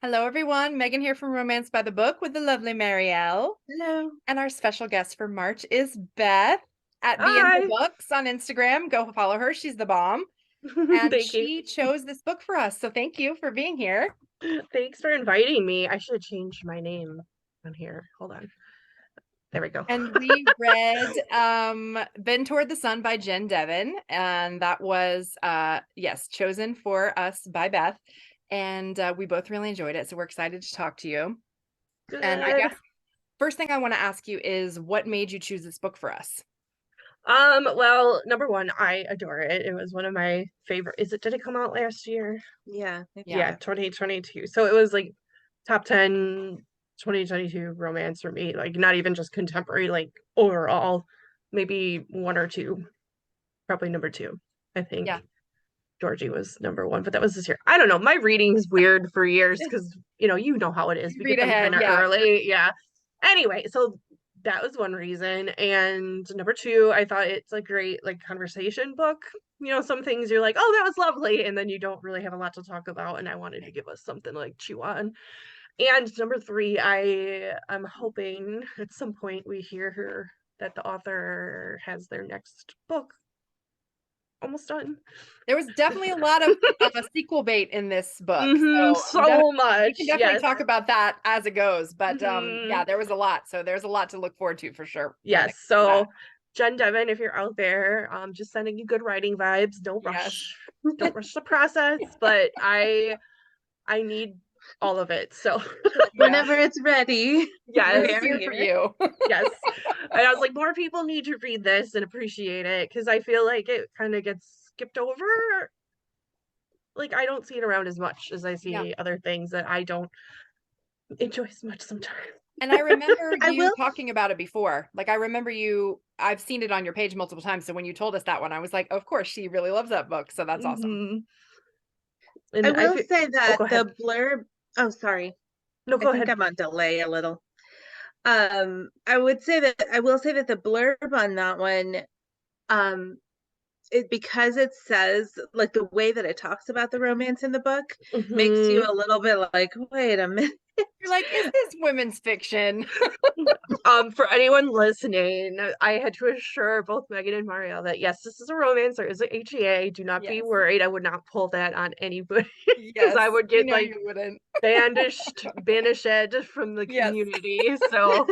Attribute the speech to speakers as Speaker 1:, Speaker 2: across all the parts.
Speaker 1: Hello, everyone. Megan here from Romance by the Book with the lovely Marielle.
Speaker 2: Hello.
Speaker 1: And our special guest for March is Beth at Be in the
Speaker 2: Hi.
Speaker 1: Books on Instagram. Go follow her. She's the bomb. And
Speaker 2: Thank you.
Speaker 1: she chose this book for us. So thank you for being here.
Speaker 2: Thanks for inviting me. I should have changed my name on here. Hold on. There we go.
Speaker 1: And we read Bend Toward the Sun by Jen Devon. And that was, yes, chosen for us by Beth. And we both really enjoyed it. So we're excited to talk to you. And I
Speaker 2: Good.
Speaker 1: guess first thing I want to ask you is what made you choose this book for us?
Speaker 2: Well, number one, I adore it. It was one of my favorite. Did it come out last year?
Speaker 1: Yeah.
Speaker 2: Yeah, 2022. So it was like top 10 2022 romance for me. Like not even just contemporary, like overall, maybe one or two, probably number two. I
Speaker 1: Yeah.
Speaker 2: think Georgie was number one, but that was this year. I don't know. My reading's weird for years because you know how it is.
Speaker 1: You
Speaker 2: We
Speaker 1: read
Speaker 2: get them
Speaker 1: ahead.
Speaker 2: kind of
Speaker 1: Yeah.
Speaker 2: early. Yeah. Anyway, so that was one reason. And number two, I thought it's a great like conversation book. Some things you're like, oh, that was lovely, and then you don't really have a lot to talk about. And I wanted to give us something to like chew on. And number three, I'm hoping at some point we hear her that the author has their next book almost done.
Speaker 1: There was definitely a lot of sequel bait in this book. So
Speaker 2: So
Speaker 1: we can
Speaker 2: much.
Speaker 1: definitely
Speaker 2: Yes.
Speaker 1: talk about that as it goes. But yeah,
Speaker 2: hmm
Speaker 1: there was a lot. So there's a lot to look forward to for sure when it
Speaker 2: Yes.
Speaker 1: comes to that.
Speaker 2: So, Jen Devon, if you're out there, just sending you good writing vibes. Don't
Speaker 1: Yes.
Speaker 2: rush. Don't rush the process. But I need all of it. So,
Speaker 1: Yeah.
Speaker 3: Whenever it's ready,
Speaker 1: We're
Speaker 2: yes,
Speaker 3: we are
Speaker 1: here for
Speaker 3: here.
Speaker 1: you.
Speaker 2: yes. And I was like, more people need to read this and appreciate it because I feel like it kind of gets skipped over. Like I don't see it around as much as I
Speaker 1: Yeah.
Speaker 2: see other things that I don't enjoy as much sometimes.
Speaker 1: And I remember
Speaker 3: I
Speaker 1: you
Speaker 3: will.
Speaker 1: talking about it before. Like I remember I've seen it on your page multiple times. So when you told us that one, I was like, of course, she really loves that book. So that's awesome.
Speaker 2: hmm
Speaker 3: I
Speaker 2: And I
Speaker 3: will
Speaker 2: feel.
Speaker 3: say
Speaker 2: Oh,
Speaker 3: that
Speaker 2: go ahead.
Speaker 3: the blurb. Oh, sorry.
Speaker 2: No,
Speaker 3: I
Speaker 2: go
Speaker 3: think
Speaker 2: ahead.
Speaker 3: I'm on delay a little. I will say that the blurb on that one, um, because it says like the way that it talks about the romance in the book makes you
Speaker 2: hmm
Speaker 3: a little bit like, wait a minute.
Speaker 1: You're like, is this women's fiction?
Speaker 2: For anyone listening, I had to assure both Megan and Marielle that yes, this is a romance. There is a HEA. Do not be
Speaker 1: Yes.
Speaker 2: worried. I would not pull that on anybody because I
Speaker 1: Yes.
Speaker 2: would
Speaker 1: We
Speaker 2: get
Speaker 1: know
Speaker 2: like
Speaker 1: you wouldn't.
Speaker 2: banished from the
Speaker 1: Yes.
Speaker 2: community. So,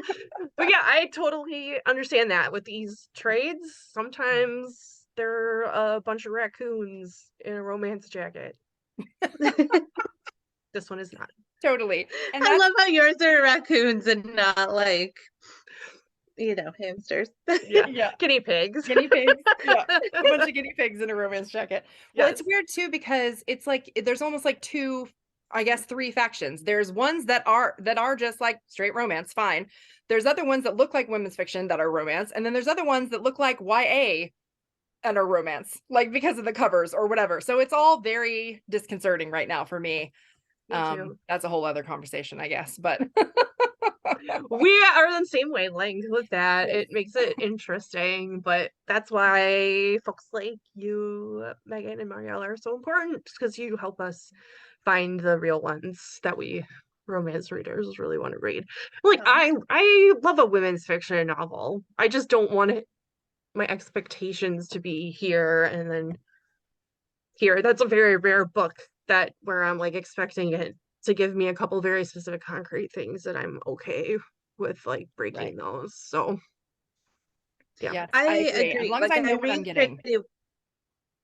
Speaker 2: but yeah, I totally understand that with these trades. Sometimes they're a bunch of raccoons in a romance jacket. This one is not.
Speaker 1: Totally. And
Speaker 3: I
Speaker 1: that's
Speaker 3: love how yours are raccoons and not like, hamsters.
Speaker 2: Yeah,
Speaker 1: yeah,
Speaker 2: guinea pigs.
Speaker 1: guinea pigs. Yeah. A bunch of guinea pigs in a romance jacket. Well, it's
Speaker 2: Yes.
Speaker 1: weird too because it's like there's almost like two, I guess three factions. There's ones that are just like straight romance, fine. There's other ones that look like women's fiction that are romance, and then there's other ones that look like YA and are romance, like because of the covers or whatever. So it's all very disconcerting right now for me.
Speaker 2: Me too.
Speaker 1: That's a whole other conversation, I guess. But
Speaker 2: We are on the same wavelength with that.
Speaker 1: yes.
Speaker 2: It makes it interesting, but that's why folks like you, Megan and Marielle, are so important because you help us find the real ones that we romance readers really want to read. Like
Speaker 3: Oh,
Speaker 2: I love a women's fiction novel. I just don't want my expectations to be here and then here. That's a very rare book that where I'm like expecting it to give me a couple very specific concrete things that I'm okay with like
Speaker 1: Right.
Speaker 2: breaking those. So yeah.
Speaker 1: Yes, I
Speaker 3: I
Speaker 1: agree. As
Speaker 3: agree.
Speaker 1: long as
Speaker 3: Like
Speaker 1: I know what I'm getting.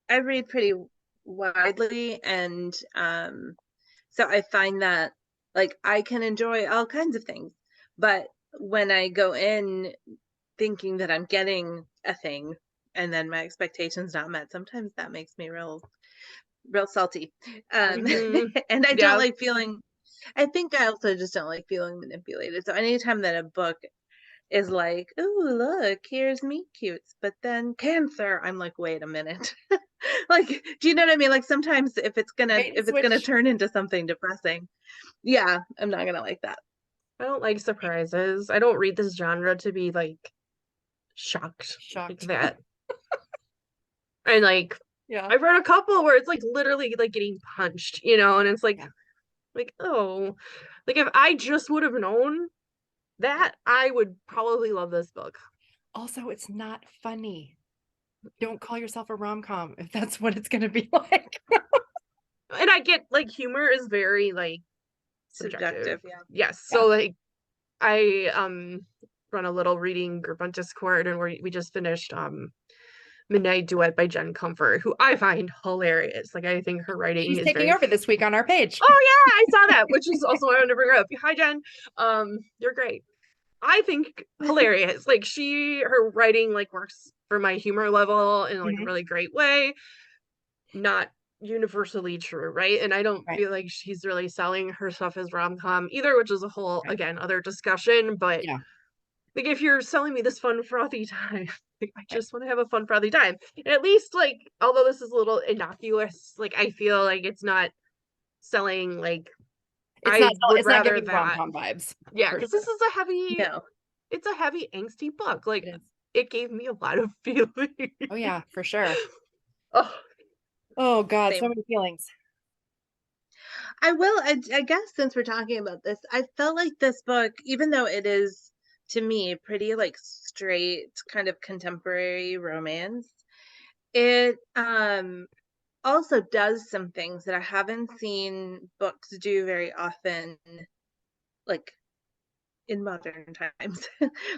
Speaker 3: I read pretty widely, and so I find that like I can enjoy all kinds of things, but when I go in thinking that I'm getting a thing and then my expectations not met, sometimes that makes me real salty. Um
Speaker 2: hmm
Speaker 3: and I don't
Speaker 2: Yeah.
Speaker 3: like feeling I think I also just don't like feeling manipulated. So anytime that a book is like, "Oh, look, here's meet cutes," but then cancer, I'm like, "Wait a minute." Like, do you know what I mean? Like sometimes
Speaker 1: Bait and
Speaker 3: if it's gonna
Speaker 1: switch.
Speaker 3: turn into something depressing, yeah, I'm not gonna like that.
Speaker 2: I don't like surprises. I don't read this genre to be like shocked like
Speaker 1: Shocked.
Speaker 2: that. And like
Speaker 1: Yeah.
Speaker 2: I've read a couple where it's like literally like getting punched, and it's like
Speaker 1: Yeah.
Speaker 2: Like, oh, like if I just would have known that, I would probably love this book.
Speaker 1: Also, it's not funny. Don't call yourself a rom-com if that's what it's going to be like.
Speaker 2: And I get like humor is very like subjective.
Speaker 3: Yeah.
Speaker 2: Yes.
Speaker 1: Yeah.
Speaker 2: So like I run a little reading group on Discord, and we just finished Midnight Duet by Jen Comfort, who I find hilarious. Like I think her writing
Speaker 1: She's
Speaker 2: is
Speaker 1: taking
Speaker 2: very
Speaker 1: over this week on our page.
Speaker 2: Oh yeah, I saw that, which is also what I wanted to bring up. Hi Jen. You're great. I think hilarious. Like her writing like works for my humor level in like a really great way. Not universally true, right? And I don't feel like she's really selling her stuff as rom-com either, which is a whole again other discussion. But
Speaker 1: Yeah.
Speaker 2: like if you're selling me this fun frothy time, like, I just want to have a fun frothy time. And at least like although this is a little innocuous, like I feel like it's not selling like
Speaker 1: it's not giving
Speaker 2: that.
Speaker 1: rom-com vibes.
Speaker 2: Yeah, because this is a heavy
Speaker 3: No.
Speaker 2: it's a heavy angsty book. Like it gave me a lot of feelings.
Speaker 1: Oh yeah, for sure.
Speaker 2: Oh
Speaker 1: God,
Speaker 3: Same.
Speaker 1: so many feelings.
Speaker 3: I guess since we're talking about this, I felt like this book, even though it is to me pretty like straight kind of contemporary romance, it also does some things that I haven't seen books do very often, like in modern times.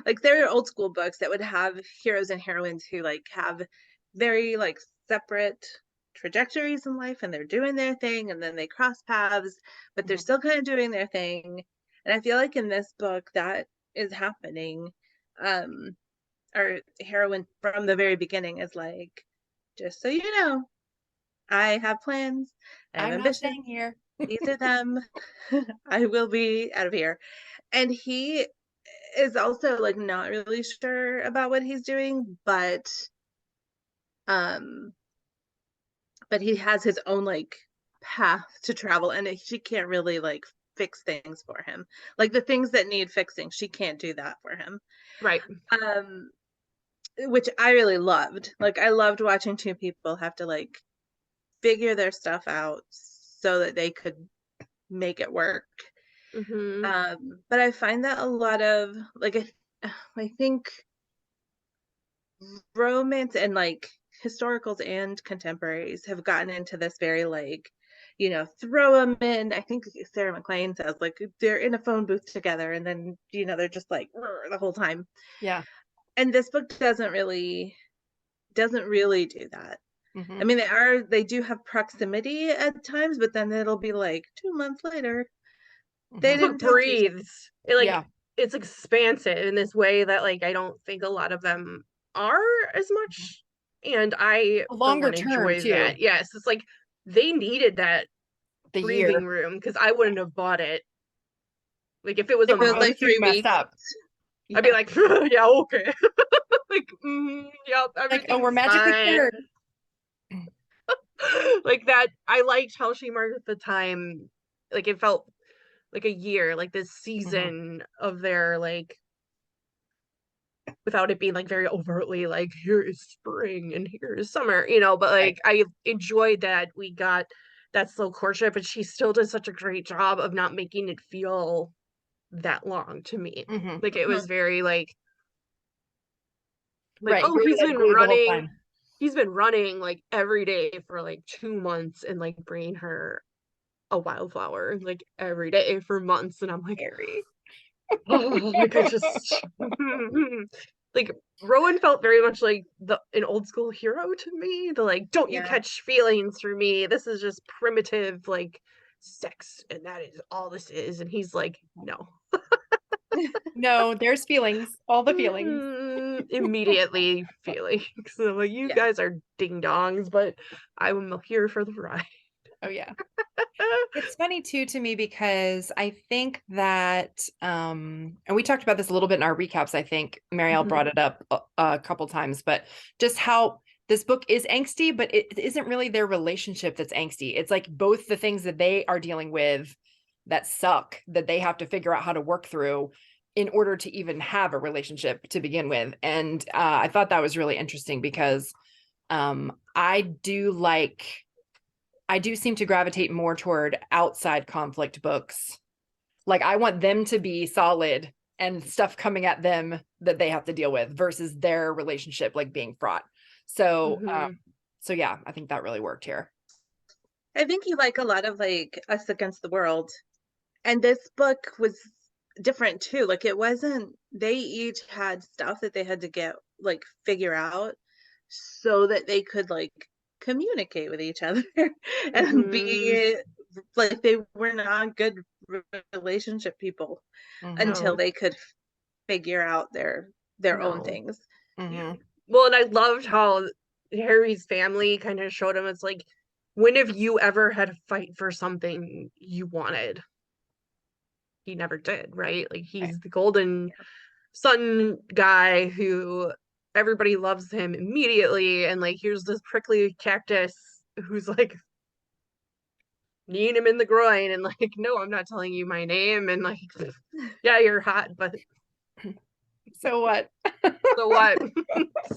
Speaker 3: Like there are old school books that would have heroes and heroines who like have very like separate trajectories in life, and they're doing their thing, and then they cross paths, but they're still kind of doing their thing. And I feel like in this book that is happening. Our heroine from the very beginning is like, just so you know, I have plans, I have
Speaker 1: I'm not
Speaker 3: ambitions,
Speaker 1: staying here.
Speaker 3: these are them. I will be out of here. And he is also like not really sure about what he's doing, but he has his own like path to travel, and she can't really like fix things for him. Like the things that need fixing, she can't do that for him.
Speaker 2: Right.
Speaker 3: Which I really loved. Like I loved watching two people have to like figure their stuff out so that they could make it work. But I find that a lot of like I think romance and like historicals and contemporaries have gotten into this very like, you know, throw them in. I think Sarah McLean says like they're in a phone booth together, and then you know they're just like the whole time.
Speaker 1: Yeah.
Speaker 3: And this book doesn't really do that. I mean, they do have proximity at times, but then it'll be like 2 months later. They didn't
Speaker 2: breathes. It like
Speaker 1: yeah.
Speaker 2: It's expansive in this way that like I don't think a lot of them are as much. And I
Speaker 1: A longer term
Speaker 2: enjoy
Speaker 1: too.
Speaker 2: that. Yes, it's like they needed that
Speaker 1: the
Speaker 2: breathing room, because I wouldn't have bought it. Like if it was a month,
Speaker 3: like 3 weeks
Speaker 1: up.
Speaker 2: I'd be like, yeah, okay. Like, yeah,
Speaker 1: like, oh, we're magically cured.
Speaker 2: Like that, I liked how she marked the time. Like it felt like a year, like this season of their like, without it being like very overtly like here is spring and here is summer, you know. But like I enjoyed that we got that slow courtship, but she still did such a great job of not making it feel that long to me. Like it was very like oh, he's been running like every day for like 2 months and like bringing her a wildflower like every day for months, and I'm like, oh, like I just like Rowan felt very much like an old school hero to me. The like, don't you catch feelings for me? This is just primitive like sex, and that is all this is. And he's like, no.
Speaker 1: No, there's feelings, all the feelings.
Speaker 2: Immediately feelings. So like, you guys are ding dongs, but I'm here for the ride.
Speaker 1: Oh yeah. It's funny too to me because I think that and we talked about this a little bit in our recaps. I think Marielle brought it up a couple times, but just how this book is angsty, but it isn't really their relationship that's angsty. It's like both the things that they are dealing with that suck, that they have to figure out how to work through in order to even have a relationship to begin with. And I thought that was really interesting because I I do seem to gravitate more toward outside conflict books. Like I want them to be solid and stuff coming at them that they have to deal with versus their relationship like being fraught. So so yeah, I think that really worked here.
Speaker 3: I think you like a lot of like Us Against the World. And this book was different too. Like it wasn't, they each had stuff that they had to get like figure out so that they could like communicate with each other and be like they were not good relationship people until they could figure out their own things.
Speaker 2: Well, and I loved how Harry's family kind of showed him it's like, when have you ever had to fight for something you wanted? He never did, right? Like he's the golden son guy who everybody loves him immediately, and like here's this prickly cactus who's like kneeing him in the groin and like, no, I'm not telling you my name, and like, yeah, you're hot, but
Speaker 1: so what?
Speaker 2: So what?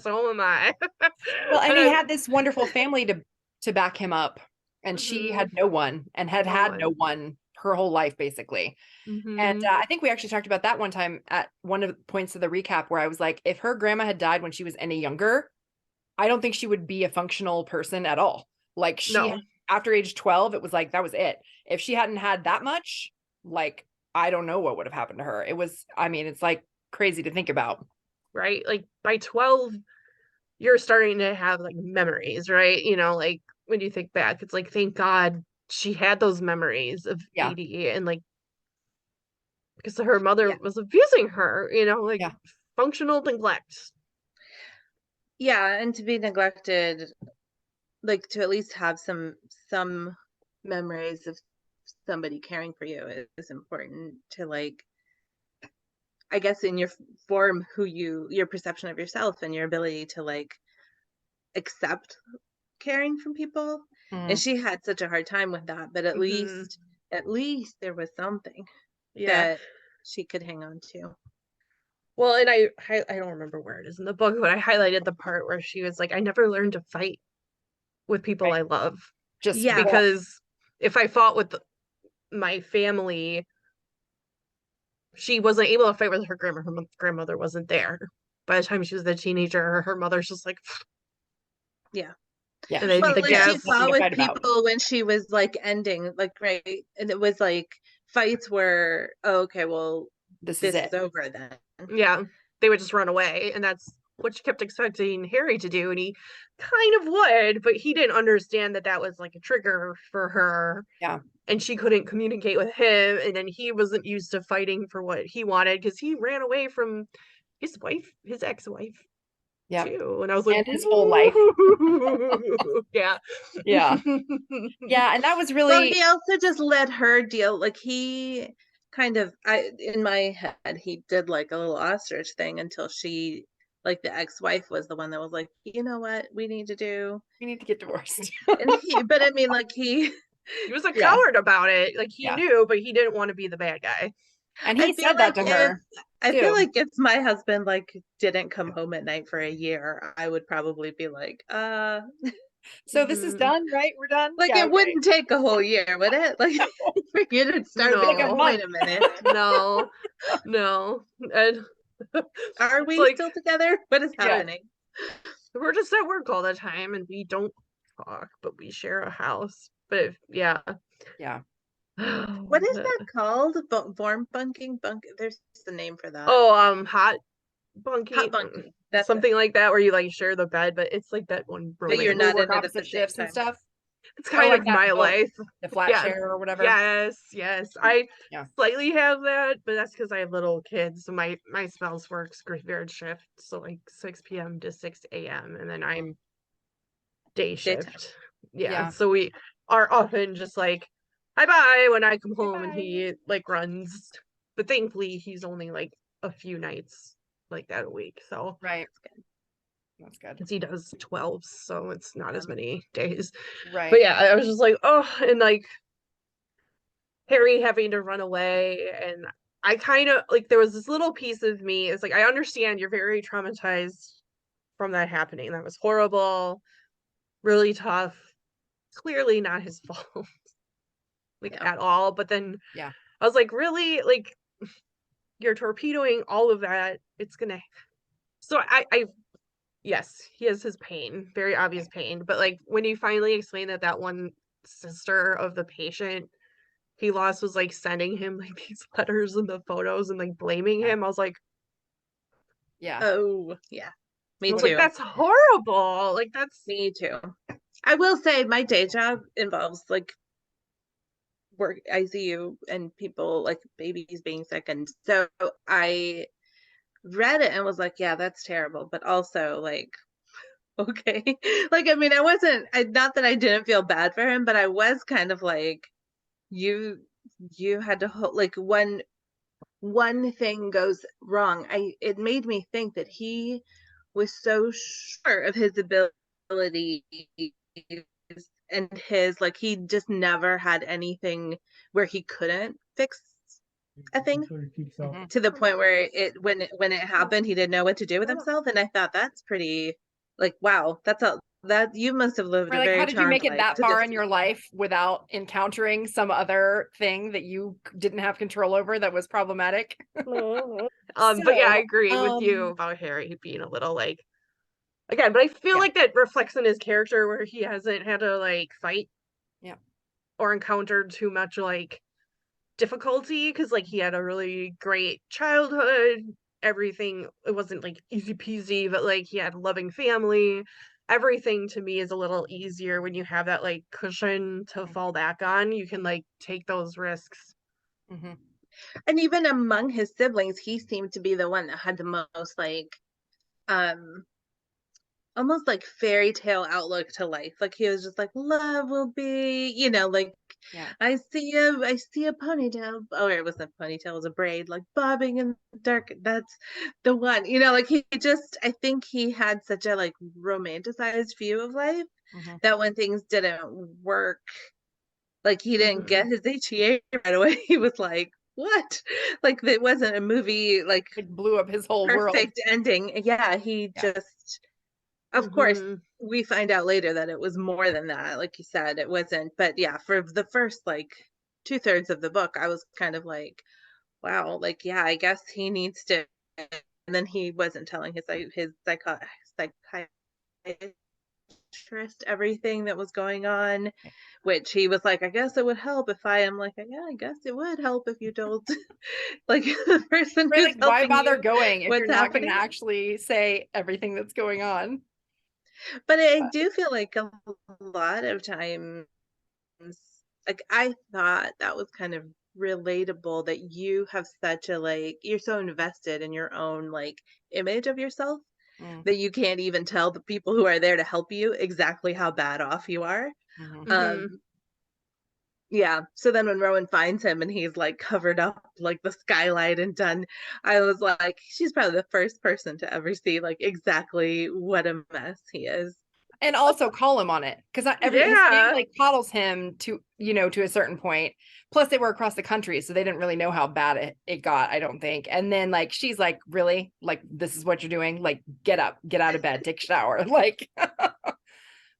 Speaker 2: So am I.
Speaker 1: Well, and he had this wonderful family to back him up, and she had no one and had no one her whole life basically. And I think we actually talked about that one time at one of the points of the recap where I was like, if her grandma had died when she was any younger, I don't think she would be a functional person at all. Like after age 12, it was like, that was it. If she hadn't had that much, like, I don't know what would have happened to her. It was, I mean, it's like crazy to think about.
Speaker 2: Right? Like by 12, you're starting to have like memories, right? You know, like when you think back, it's like, thank God she had those memories of Edie, and like, because her mother was abusing her, you know, like functional neglect.
Speaker 3: Yeah, and to be neglected, like to at least have some memories of somebody caring for you is important to like, I guess in your form your perception of yourself and your ability to like accept caring from people. And she had such a hard time with that, but at least there was something that she could hang on to.
Speaker 2: Well, and I don't remember where it is in the book, but I highlighted the part where she was like, I never learned to fight with people I love. Just because if I fought with my family, she wasn't able to fight with her grandma. Her grandmother wasn't there. By the time she was a teenager, her mother's just like,
Speaker 3: yeah.
Speaker 2: And then
Speaker 3: well, like she fought with people when she was like ending, like, right. And it was like fights where, oh, okay, well, this is over then.
Speaker 2: Yeah. They would just run away. And that's what she kept expecting Harry to do. And he kind of would, but he didn't understand that was like a trigger for her.
Speaker 1: Yeah.
Speaker 2: And she couldn't communicate with him. And then he wasn't used to fighting for what he wanted because he ran away from his wife, his ex-wife.
Speaker 1: Yeah.
Speaker 2: Too. And I was like,
Speaker 1: and his whole life.
Speaker 2: Yeah.
Speaker 1: Yeah. Yeah. And that was really.
Speaker 3: Well, he also just let her deal. Like he kind of, in my head, he did like a little ostrich thing until she, like the ex-wife was the one that was like, you know what we need to do?
Speaker 1: We need to get divorced.
Speaker 3: But I mean, like he
Speaker 2: was a coward about it. Like he knew, but he didn't want to be the bad guy.
Speaker 1: And he said that to her.
Speaker 3: I feel like if my husband like didn't come home at night for a year, I would probably be like,
Speaker 1: so this is done, right? We're done.
Speaker 3: Like it wouldn't take a whole year, would it? Like for you to start being like, wait a minute.
Speaker 2: No. And
Speaker 3: are we still together? What is happening?
Speaker 2: We're just at work all the time and we don't talk, but we share a house. But yeah.
Speaker 3: What is that called? Warm bunking? There's the name for that.
Speaker 2: Oh, hot bunking.
Speaker 3: Hot bunking.
Speaker 2: That's something like that where you like share the bed, but it's like that one.
Speaker 3: But you're not in
Speaker 1: opposite shifts and stuff.
Speaker 2: It's kind of my life.
Speaker 1: The flat share or whatever.
Speaker 2: Yes. I slightly have that, but that's because I have little kids. So my spouse works graveyard shift, so like 6 p.m. to 6 a.m. and then I'm day shift. Yeah. So we are often just like bye when I come home, and he like runs. But thankfully, he's only like a few nights like that a week. So
Speaker 1: that's good.
Speaker 2: Because he does 12, so it's not as many days.
Speaker 1: Right.
Speaker 2: But yeah, I was just like, oh, and like Harry having to run away, and I kind of like there was this little piece of me. It's like I understand you're very traumatized from that happening. That was horrible, really tough. clearly not his fault, like at all. But then
Speaker 1: Yeah.
Speaker 2: I was like, really? Like, you're torpedoing all of that. It's gonna. So I yes, he has his pain, very obvious pain. But like when you finally explain that that one sister of the patient he lost was like sending him like these letters and the photos and like blaming
Speaker 1: Yeah.
Speaker 2: him, I was like,
Speaker 1: Yeah.
Speaker 3: Oh, yeah. Me
Speaker 2: I was
Speaker 3: too.
Speaker 2: like, that's horrible. Like that's
Speaker 3: Me too. I will say my day job involves like work ICU and people like babies being sick. And so I read it and was like, yeah, that's terrible. But also like, okay. Like, I mean, not that I didn't feel bad for him, but I was kind of like, you had to hold, like one thing goes wrong. It made me think that he was so sure of his abilities and his like he just never had anything where he couldn't fix a thing
Speaker 1: Mhm.
Speaker 3: to the point where when it happened he didn't know what to do with himself. And I thought that's pretty like wow, that you must have lived
Speaker 1: Or
Speaker 3: a
Speaker 1: like, how
Speaker 3: very
Speaker 1: did you
Speaker 3: charmed
Speaker 1: make it
Speaker 3: life
Speaker 1: that
Speaker 3: to
Speaker 1: far
Speaker 3: this.
Speaker 1: in your life without encountering some other thing that you didn't have control over that was problematic?
Speaker 2: but yeah, I agree with you about Harry being a little like again, but I feel like that reflects in his character where he hasn't had to like fight
Speaker 1: Yeah.
Speaker 2: or encountered too much like difficulty because like he had a really great childhood, everything it wasn't like easy peasy, but like he had a loving family. Everything to me is a little easier when you have that like cushion to fall back on. You can like take those risks.
Speaker 1: Mhm.
Speaker 3: And even among his siblings he seemed to be the one that had the most like um almost like fairy tale outlook to life. Like he was just like, love will be, like
Speaker 1: Yeah.
Speaker 3: I see a ponytail. Oh, it wasn't a ponytail, it was a braid, like bobbing in the dark. That's the one. Like he just I think he had such a like romanticized view of life
Speaker 1: Mhm.
Speaker 3: that when things didn't work, like he didn't get
Speaker 2: Mhm.
Speaker 3: his HEA right away. He was like, what? Like it wasn't a movie like
Speaker 1: It blew up his whole world.
Speaker 3: perfect ending. Yeah, he
Speaker 1: Yeah.
Speaker 3: just of course,
Speaker 2: Mhm.
Speaker 3: we find out later that it was more than that. Like you said, it wasn't. But yeah, for the first like 2/3 of the book, I was kind of like, wow, like yeah, I guess he needs to. And then he wasn't telling his psychiatrist everything that was going on, which he was like, I guess it would help if I am like, yeah, I guess it would help if you told like the person
Speaker 1: Right,
Speaker 3: who's
Speaker 1: like, why
Speaker 3: helping
Speaker 1: bother
Speaker 3: you
Speaker 1: going if you're
Speaker 3: what's
Speaker 1: not going to
Speaker 3: happening.
Speaker 1: actually say everything that's going on?
Speaker 3: But I do feel like a lot of times, like I thought that was kind of relatable that you have such a like you're so invested in your own like image of yourself
Speaker 1: Mm.
Speaker 3: that you can't even tell the people who are there to help you exactly how bad off you are.
Speaker 1: Mhm.
Speaker 2: Mhm.
Speaker 3: Yeah. So then when Rowan finds him and he's like covered up like the skylight and done, I was like, she's probably the first person to ever see like exactly what a mess he is.
Speaker 1: And also call him on it because his
Speaker 2: Yeah.
Speaker 1: family coddles him to a certain point. Plus, they were across the country, so they didn't really know how bad it got, I don't think. And then like she's like, really, like this is what you're doing? Like, get up, get out of bed, take a shower, like.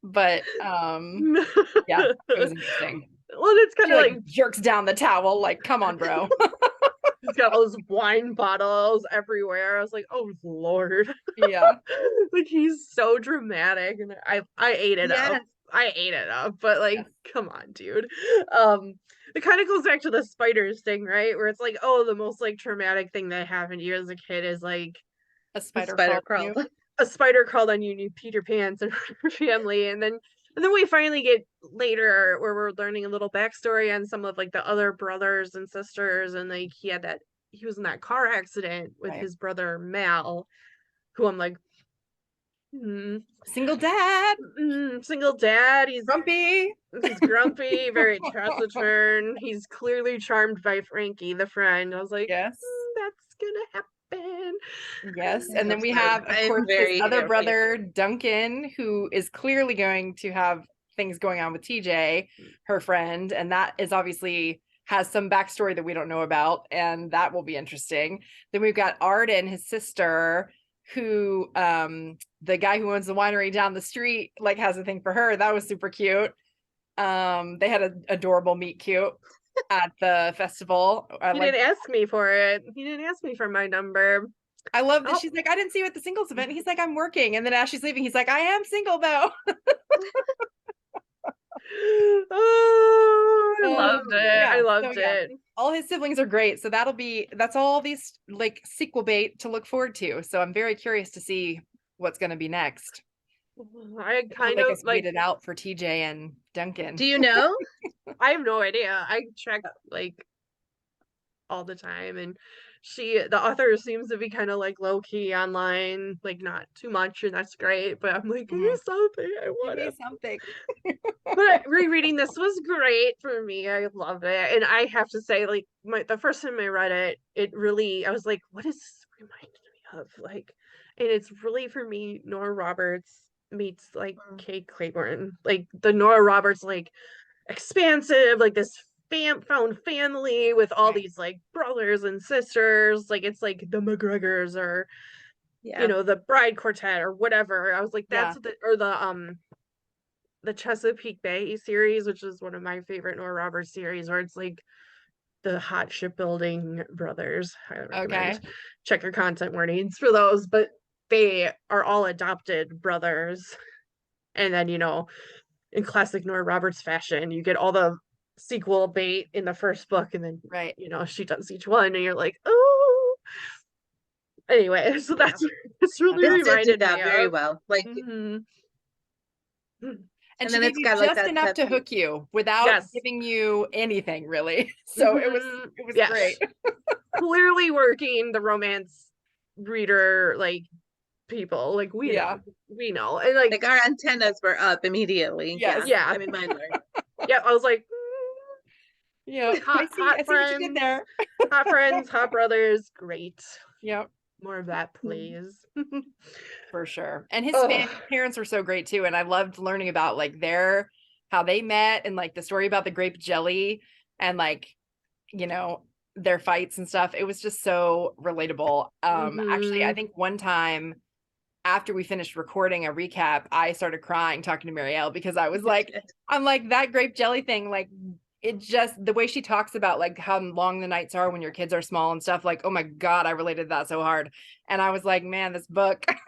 Speaker 1: But yeah, it was interesting.
Speaker 2: Well, it's kind
Speaker 1: She
Speaker 2: of
Speaker 1: like
Speaker 2: like
Speaker 1: jerks down the towel, like, come on, bro.
Speaker 2: he's got all those wine bottles everywhere. I was like, oh Lord.
Speaker 1: Yeah.
Speaker 2: Like he's so dramatic and I ate it up.
Speaker 3: Yes.
Speaker 2: I ate it up, but like,
Speaker 1: Yes.
Speaker 2: come on, dude. It kind of goes back to the spiders thing, right? Where it's like, oh, the most like traumatic thing that happened to you as a kid is like
Speaker 1: A
Speaker 3: The
Speaker 1: spider
Speaker 3: spider
Speaker 1: crawled on
Speaker 3: crawled.
Speaker 1: you.
Speaker 2: a spider crawled on you and you peed your pants and her family, and then we finally get later where we're learning a little backstory on some of like the other brothers and sisters, and like he was in that car accident with
Speaker 1: Right.
Speaker 2: his brother Mal, who I'm like,
Speaker 1: Single dad,
Speaker 2: single dad. He's
Speaker 1: grumpy.
Speaker 2: grumpy, very taciturn. He's clearly charmed by Frankie, the friend. I was like,
Speaker 1: Yes.
Speaker 2: that's gonna happen.
Speaker 1: Yes.
Speaker 3: I
Speaker 1: And then
Speaker 3: hope
Speaker 1: we
Speaker 3: so.
Speaker 1: have, of course,
Speaker 3: I'm
Speaker 1: his
Speaker 3: very
Speaker 1: other
Speaker 3: here for you.
Speaker 1: brother, Duncan, who is clearly going to have things going on with TJ, her friend. And that is obviously has some backstory that we don't know about. And that will be interesting. Then we've got Arden, his sister, who the guy who owns the winery down the street like has a thing for her. That was super cute. They had an adorable meet cute at the festival.
Speaker 2: He didn't ask me for it. He didn't ask me for my number.
Speaker 1: I love that
Speaker 2: Oh.
Speaker 1: she's like, I didn't see you at the singles event. He's like, I'm working. And then as she's leaving, he's like, I am single though.
Speaker 2: Oh, I loved it.
Speaker 1: Yeah,
Speaker 2: I loved
Speaker 1: so, yeah.
Speaker 2: it.
Speaker 1: All his siblings are great. So that's all these like sequel bait to look forward to. So I'm very curious to see what's going to be next.
Speaker 2: I kind
Speaker 1: Make
Speaker 2: of
Speaker 1: us
Speaker 2: like
Speaker 1: wait it out for TJ and Duncan.
Speaker 3: Do you know?
Speaker 2: I have no idea. I check like all the time, and the author seems to be kind of like low key online, like not too much, and that's great. But I'm like, give me something. I want
Speaker 1: Give me
Speaker 2: it.
Speaker 1: something.
Speaker 2: But rereading this was great for me. I loved it, and I have to say, like the first time I read it, it really I was like, what is this reminding me of? Like, and it's really for me Nora Roberts meets like Kay Claiborne, like the Nora Roberts like expansive, like this found family with all these like brothers and sisters, like it's like the McGregors or
Speaker 3: Yeah.
Speaker 2: the Bride Quartet or whatever. I was like, that's the Chesapeake Bay series, which is one of my favorite Nora Roberts series, where it's like the hot shipbuilding brothers. I recommend check your content warnings for those, but they are all adopted brothers. And then, in classic Nora Roberts fashion, you get all the sequel bait in the first book, and then she does each one, and you're like, oh. Anyway, so that's really reminded
Speaker 3: me very
Speaker 2: of.
Speaker 3: well. Like,
Speaker 1: and she gave you just enough to hook you without giving you anything really. So it was great.
Speaker 2: Clearly working the romance reader like people, like we know, and like
Speaker 3: our antennas were up immediately.
Speaker 1: Yes.
Speaker 3: Yeah, I mean mine were.
Speaker 2: Yeah, I was like,
Speaker 1: yeah,
Speaker 2: hot
Speaker 1: I see
Speaker 2: friends,
Speaker 1: what you did there.
Speaker 2: Hot friends, hot brothers, great.
Speaker 1: Yep.
Speaker 2: More of that, please.
Speaker 1: For sure. And his parents were so great too. And I loved learning about like how they met and like the story about the grape jelly and like, their fights and stuff. It was just so relatable. Actually, I think one time after we finished recording a recap, I started crying talking to Marielle because I was like, I'm like that grape jelly thing, like it just the way she talks about like how long the nights are when your kids are small and stuff, like, oh my God, I related that so hard. And I was like, man, this book.
Speaker 2: And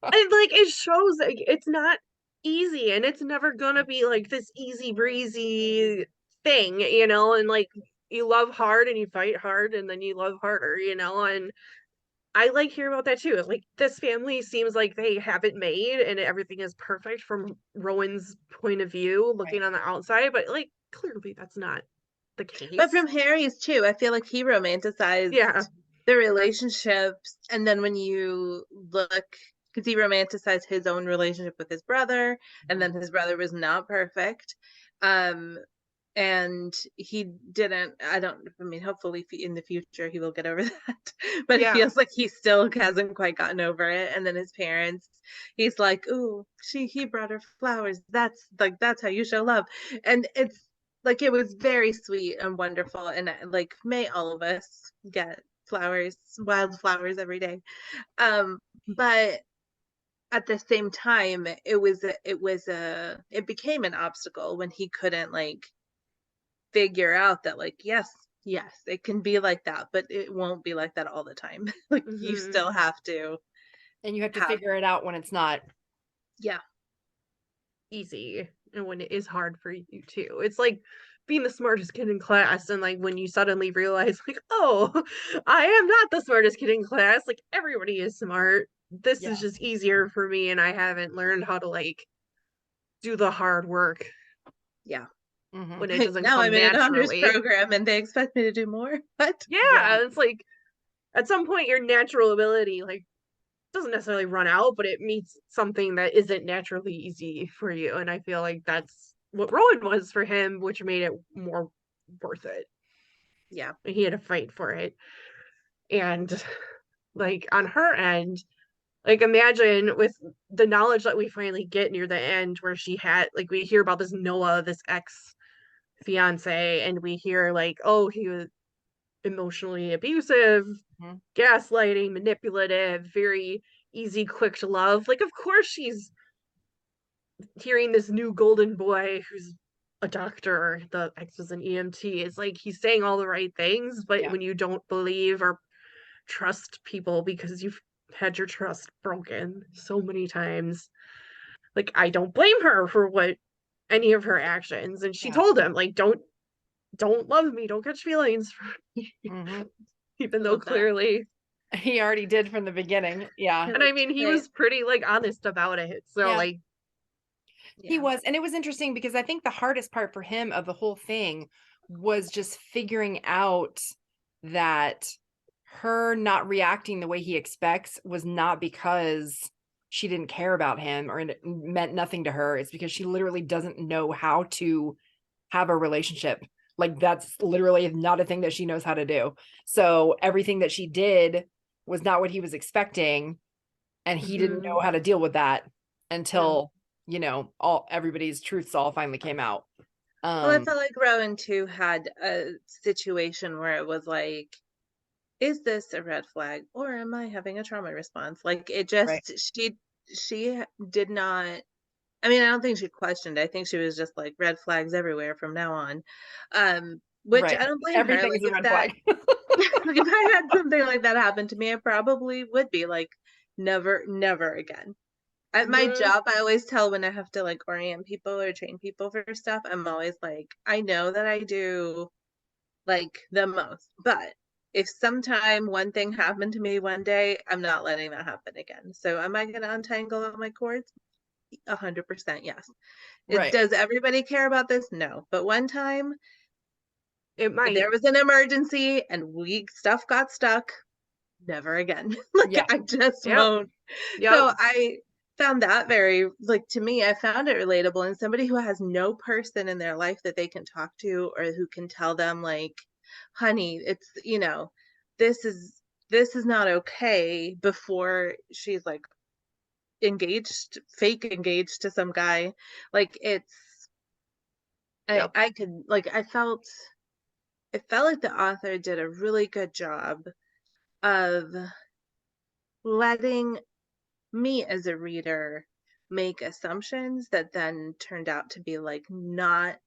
Speaker 2: like it shows like it's not easy, and it's never gonna be like this easy breezy thing, and like you love hard and you fight hard and then you love harder, and I like hearing about that too. Like this family seems like they have it made and everything is perfect from Rowan's point of view, looking on the outside, but like clearly that's not the case.
Speaker 3: But from Harry's too, I feel like he romanticized the relationships, and then when you look, because he romanticized his own relationship with his brother, and then his brother was not perfect. And he didn't, hopefully in the future he will get over that. But it feels like he still hasn't quite gotten over it. And then his parents, he's like, ooh, he brought her flowers. That's how you show love. And it's like, it was very sweet and wonderful. And like, may all of us get wildflowers every day. But at the same time, it became an obstacle when he couldn't like figure out that like yes it can be like that, but it won't be like that all the time. Like you still have to,
Speaker 1: and you have to figure it out when it's not
Speaker 2: easy and when it is hard for you too. It's like being the smartest kid in class, and like when you suddenly realize like, oh, I am not the smartest kid in class, like everybody is smart, this is just easier for me and I haven't learned how to like do the hard work when it doesn't
Speaker 3: now
Speaker 2: come
Speaker 3: I'm in an honors
Speaker 2: naturally.
Speaker 3: program and they expect me to do more. What?
Speaker 2: It's like at some point your natural ability like doesn't necessarily run out, but it meets something that isn't naturally easy for you, and I feel like that's what Rowan was for him, which made it more worth it. He had to fight for it. And like on her end, like imagine with the knowledge that we finally get near the end, where she had like we hear about this Noah, this ex fiance, and we hear like, oh, he was emotionally abusive, gaslighting, manipulative, very easy, quick to love. Like, of course she's hearing this new golden boy who's a doctor, the ex was an EMT, it's like he's saying all the right things, but
Speaker 1: Yeah.
Speaker 2: when you don't believe or trust people because you've had your trust broken so many times, like I don't blame her for what any of her actions. And she
Speaker 1: Yeah.
Speaker 2: told him, like, don't love me, don't catch feelings for me.
Speaker 1: hmm
Speaker 2: Even though
Speaker 3: Love that.
Speaker 2: clearly,
Speaker 1: He already did from the beginning. Yeah.
Speaker 2: and I mean, he was pretty like honest about it. So
Speaker 1: Yeah.
Speaker 2: like,
Speaker 1: He was. And it was interesting because I think the hardest part for him of the whole thing was just figuring out that her not reacting the way he expects was not because she didn't care about him or it meant nothing to her. It's because she literally doesn't know how to have a relationship. Like that's literally not a thing that she knows how to do. So everything that she did was not what he was expecting. And he didn't know how to deal with that until, you know, all everybody's truths all finally came out.
Speaker 3: Well, I felt like Rowan too had a situation where it was like, is this a red flag or am I having a trauma response? Like it just
Speaker 1: Right.
Speaker 3: she did not. I mean, I don't think she questioned. I think she was just like red flags everywhere from now on. Which
Speaker 1: Right.
Speaker 3: I don't blame her.
Speaker 1: Everything
Speaker 3: Like
Speaker 1: is a
Speaker 3: if
Speaker 1: red
Speaker 3: that
Speaker 1: flag.
Speaker 3: like if I had something like that happen to me, I probably would be like, never, never again. At my job, I always tell when I have to like orient people or train people for stuff, I'm always like, I know that I do like the most, but if sometime one thing happened to me one day, I'm not letting that happen again. So am I going to untangle all my cords? 100% yes.
Speaker 1: Right.
Speaker 3: Does everybody care about this? No. But one time
Speaker 2: it might.
Speaker 3: there was an emergency and stuff got stuck. Never again. Like
Speaker 1: Yeah.
Speaker 3: I just
Speaker 2: Yep.
Speaker 3: won't.
Speaker 2: Yep.
Speaker 3: So I found that very, like, to me, I found it relatable. And somebody who has no person in their life that they can talk to or who can tell them like, honey, it's, you know, this is not okay, before she's like engaged, fake engaged to some guy. Like it's
Speaker 2: Yep.
Speaker 3: I could like it felt like the author did a really good job of letting me as a reader make assumptions that then turned out to be like not,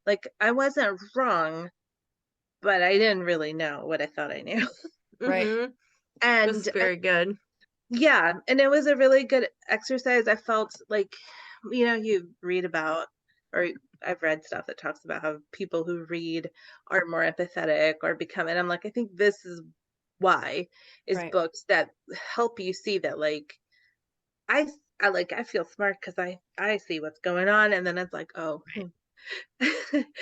Speaker 3: like I wasn't wrong, but I didn't really know what I thought I knew.
Speaker 1: Right.
Speaker 2: It
Speaker 3: And
Speaker 2: was very good.
Speaker 3: yeah, and it was a really good exercise. I felt like, you know, you read about, or I've read stuff that talks about how people who read are more empathetic or become, and I'm like, I think this is why, is
Speaker 1: Right.
Speaker 3: books that help you see that like I I feel smart because I see what's going on, and then it's like, oh,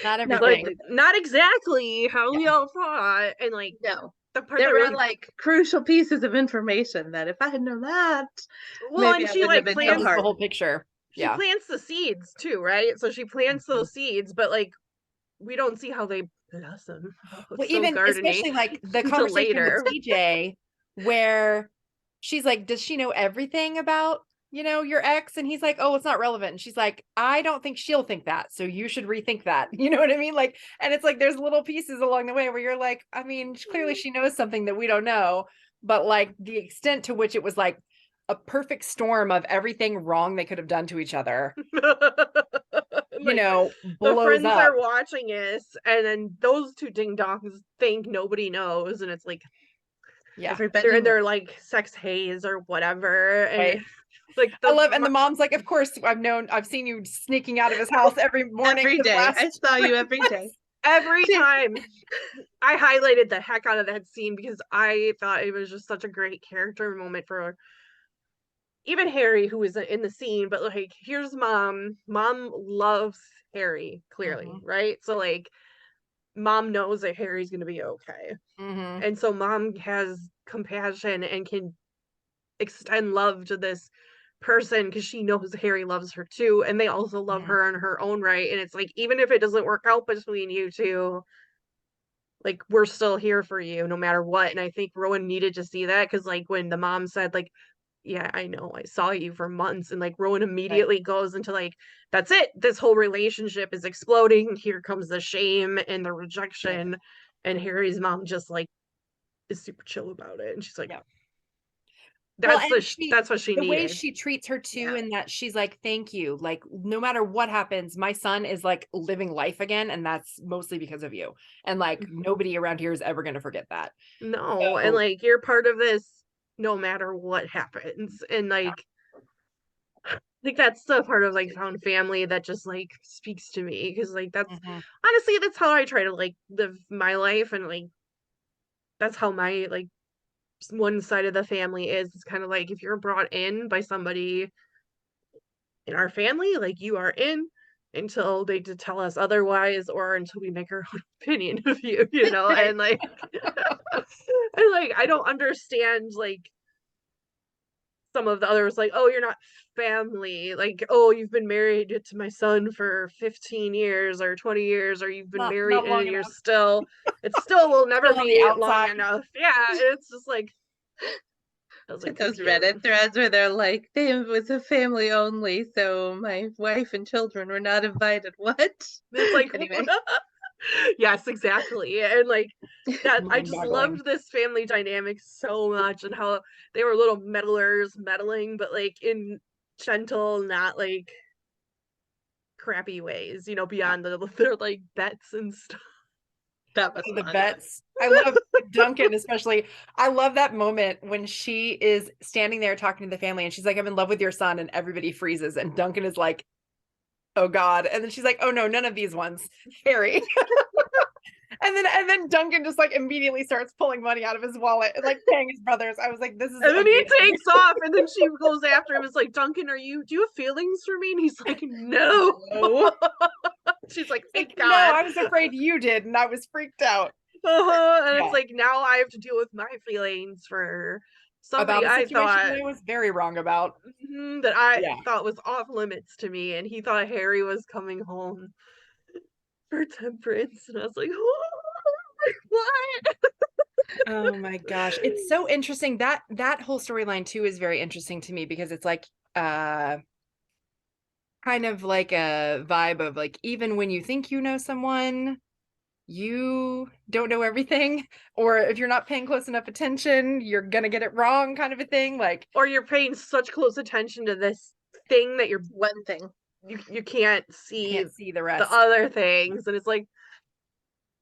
Speaker 1: Not
Speaker 3: not
Speaker 2: Like,
Speaker 1: everything.
Speaker 3: really.
Speaker 2: not exactly how we
Speaker 1: Yeah.
Speaker 2: all thought. And like
Speaker 3: No,
Speaker 2: the part that
Speaker 3: there were
Speaker 2: really,
Speaker 3: like crucial pieces of information that if I had known that,
Speaker 2: well,
Speaker 3: maybe
Speaker 2: and
Speaker 3: I
Speaker 2: she
Speaker 3: wouldn't have
Speaker 2: like
Speaker 3: been so
Speaker 1: Changes
Speaker 2: plants,
Speaker 1: the
Speaker 3: hard.
Speaker 1: whole picture.
Speaker 2: she
Speaker 1: Yeah.
Speaker 2: plants the seeds too, right? So she plants
Speaker 1: Mhm.
Speaker 2: those seeds, but like we don't see how they blossom. Oh,
Speaker 1: Well,
Speaker 2: it's so
Speaker 1: even
Speaker 2: gardeny
Speaker 1: especially like the
Speaker 2: until
Speaker 1: conversation with
Speaker 2: later.
Speaker 1: TJ, where she's like, does she know everything about, you know, your ex? And he's like, oh, it's not relevant. And she's like, I don't think she'll think that. So you should rethink that. You know what I mean? Like, and it's like there's little pieces along the way where you're like, I mean, clearly she knows something that we don't know, but like the extent to which it was like a perfect storm of everything wrong they could have done to each other, you
Speaker 2: Like
Speaker 1: know,
Speaker 2: the
Speaker 1: blows
Speaker 2: friends are
Speaker 1: up.
Speaker 2: watching us, and then those two ding dongs think nobody knows, and it's like
Speaker 1: Yeah.
Speaker 3: Everybody
Speaker 2: they're in
Speaker 3: knows.
Speaker 2: their like sex haze or whatever,
Speaker 1: Right.
Speaker 2: and like
Speaker 1: I love, and the mom's like, of course, I've seen you sneaking out of his house every morning
Speaker 3: Every
Speaker 1: for the
Speaker 3: day. I
Speaker 1: last
Speaker 3: saw you
Speaker 1: 3
Speaker 3: every day.
Speaker 1: months.
Speaker 2: every time. I highlighted the heck out of that scene because I thought it was just such a great character moment for even Harry, who was in the scene. But like, here's mom loves Harry clearly,
Speaker 1: Mhm.
Speaker 2: right? So like mom knows that Harry's gonna be okay,
Speaker 1: Mhm.
Speaker 2: and so mom has compassion and can extend love to this person because she knows Harry loves her too, and they also love
Speaker 1: Mhm.
Speaker 2: her in her own right. And it's like, even if it doesn't work out between you two, like we're still here for you no matter what. And I think Rowan needed to see that because like when the mom said like, yeah, I know, I saw you for months, and like Rowan
Speaker 1: Right.
Speaker 2: immediately goes into like, that's it, this whole relationship is exploding, here comes the shame and the
Speaker 1: Right.
Speaker 2: rejection. And Harry's mom just like is super chill about it, and she's like,
Speaker 1: Yeah.
Speaker 2: that's
Speaker 1: and
Speaker 2: that's what she
Speaker 1: the way
Speaker 2: needed.
Speaker 1: she treats her too,
Speaker 3: Yeah.
Speaker 1: and that she's like, thank you. Like, no matter what happens, my son is like living life again. And that's mostly because of you. And like, nobody around here is ever going to forget that.
Speaker 2: No, and
Speaker 1: So,
Speaker 2: like you're part of this no matter what happens. And like I think that's the part of like found family that just like speaks to me, because like that's
Speaker 1: mhm.
Speaker 2: honestly that's how I try to like live my life, and like that's how my like one side of the family is. It's kind of like if you're brought in by somebody in our family, like you are in until they tell us otherwise, or until we make our own opinion of you, you know. And like and like I don't understand like some of the others, like, oh, you're not family, like, oh, you've been married to my son for 15 years or 20 years, or you've been married
Speaker 1: Not long
Speaker 2: and you're
Speaker 1: enough.
Speaker 2: still, it still will never
Speaker 1: Still on the
Speaker 2: be long
Speaker 1: outside.
Speaker 2: enough. Yeah, it's just like I was like,
Speaker 3: Those
Speaker 2: "Thank you."
Speaker 3: Reddit threads where they're like, they was a family only, so my wife and children were not invited. What?
Speaker 2: It's like
Speaker 3: Anyway.
Speaker 2: yes, exactly. And like that I just
Speaker 1: Mind-boggling.
Speaker 2: loved this family dynamic so much, and how they were little meddlers meddling, but like in gentle, not like crappy ways, you know, beyond their like bets and stuff.
Speaker 3: That was
Speaker 1: The
Speaker 3: fun.
Speaker 1: bets. I love Duncan, especially. I love that moment when she is standing there talking to the family and she's like, I'm in love with your son, and everybody freezes. And Duncan is like, oh God. And then she's like, oh no, none of these ones, Harry. and then Duncan just like immediately starts pulling money out of his wallet and like paying his brothers. I was like, this is
Speaker 2: And then he
Speaker 1: amazing.
Speaker 2: takes off, and then she goes after him. It's like, Duncan, do you have feelings for me? And he's like, no.
Speaker 3: No.
Speaker 2: She's like, thank
Speaker 1: Like,
Speaker 2: God.
Speaker 1: no, I was afraid you did, and I was freaked out.
Speaker 2: And
Speaker 1: Yeah.
Speaker 2: it's like, now I have to deal with my feelings for somebody
Speaker 1: About a
Speaker 2: I
Speaker 1: situation
Speaker 2: thought
Speaker 1: I was very wrong about.
Speaker 2: that I
Speaker 1: Yeah.
Speaker 2: thought was off limits to me, and he thought Harry was coming home for temperance, and I was like, oh, what?
Speaker 1: Oh my gosh. It's so interesting. That whole storyline too is very interesting to me, because it's like kind of like a vibe of like, even when you think you know someone, you don't know everything. Or if you're not paying close enough attention, you're gonna get it wrong, kind of a thing. Like,
Speaker 2: Or you're paying such close attention to this thing that
Speaker 3: One thing.
Speaker 2: you can't see
Speaker 1: can't see the
Speaker 2: the
Speaker 1: rest.
Speaker 2: other things, and it's like